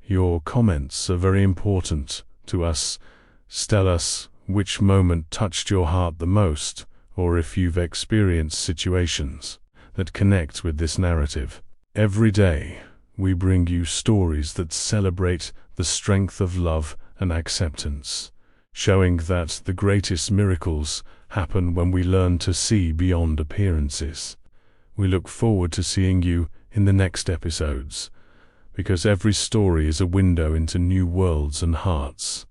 Your comments are very important to us. Tell us which moment touched your heart the most, or if you've experienced situations that connect with this narrative. Every day, we bring you stories that celebrate the strength of love and acceptance, showing that the greatest miracles happen when we learn to see beyond appearances. We look forward to seeing you in the next episodes, because every story is a window into new worlds and hearts.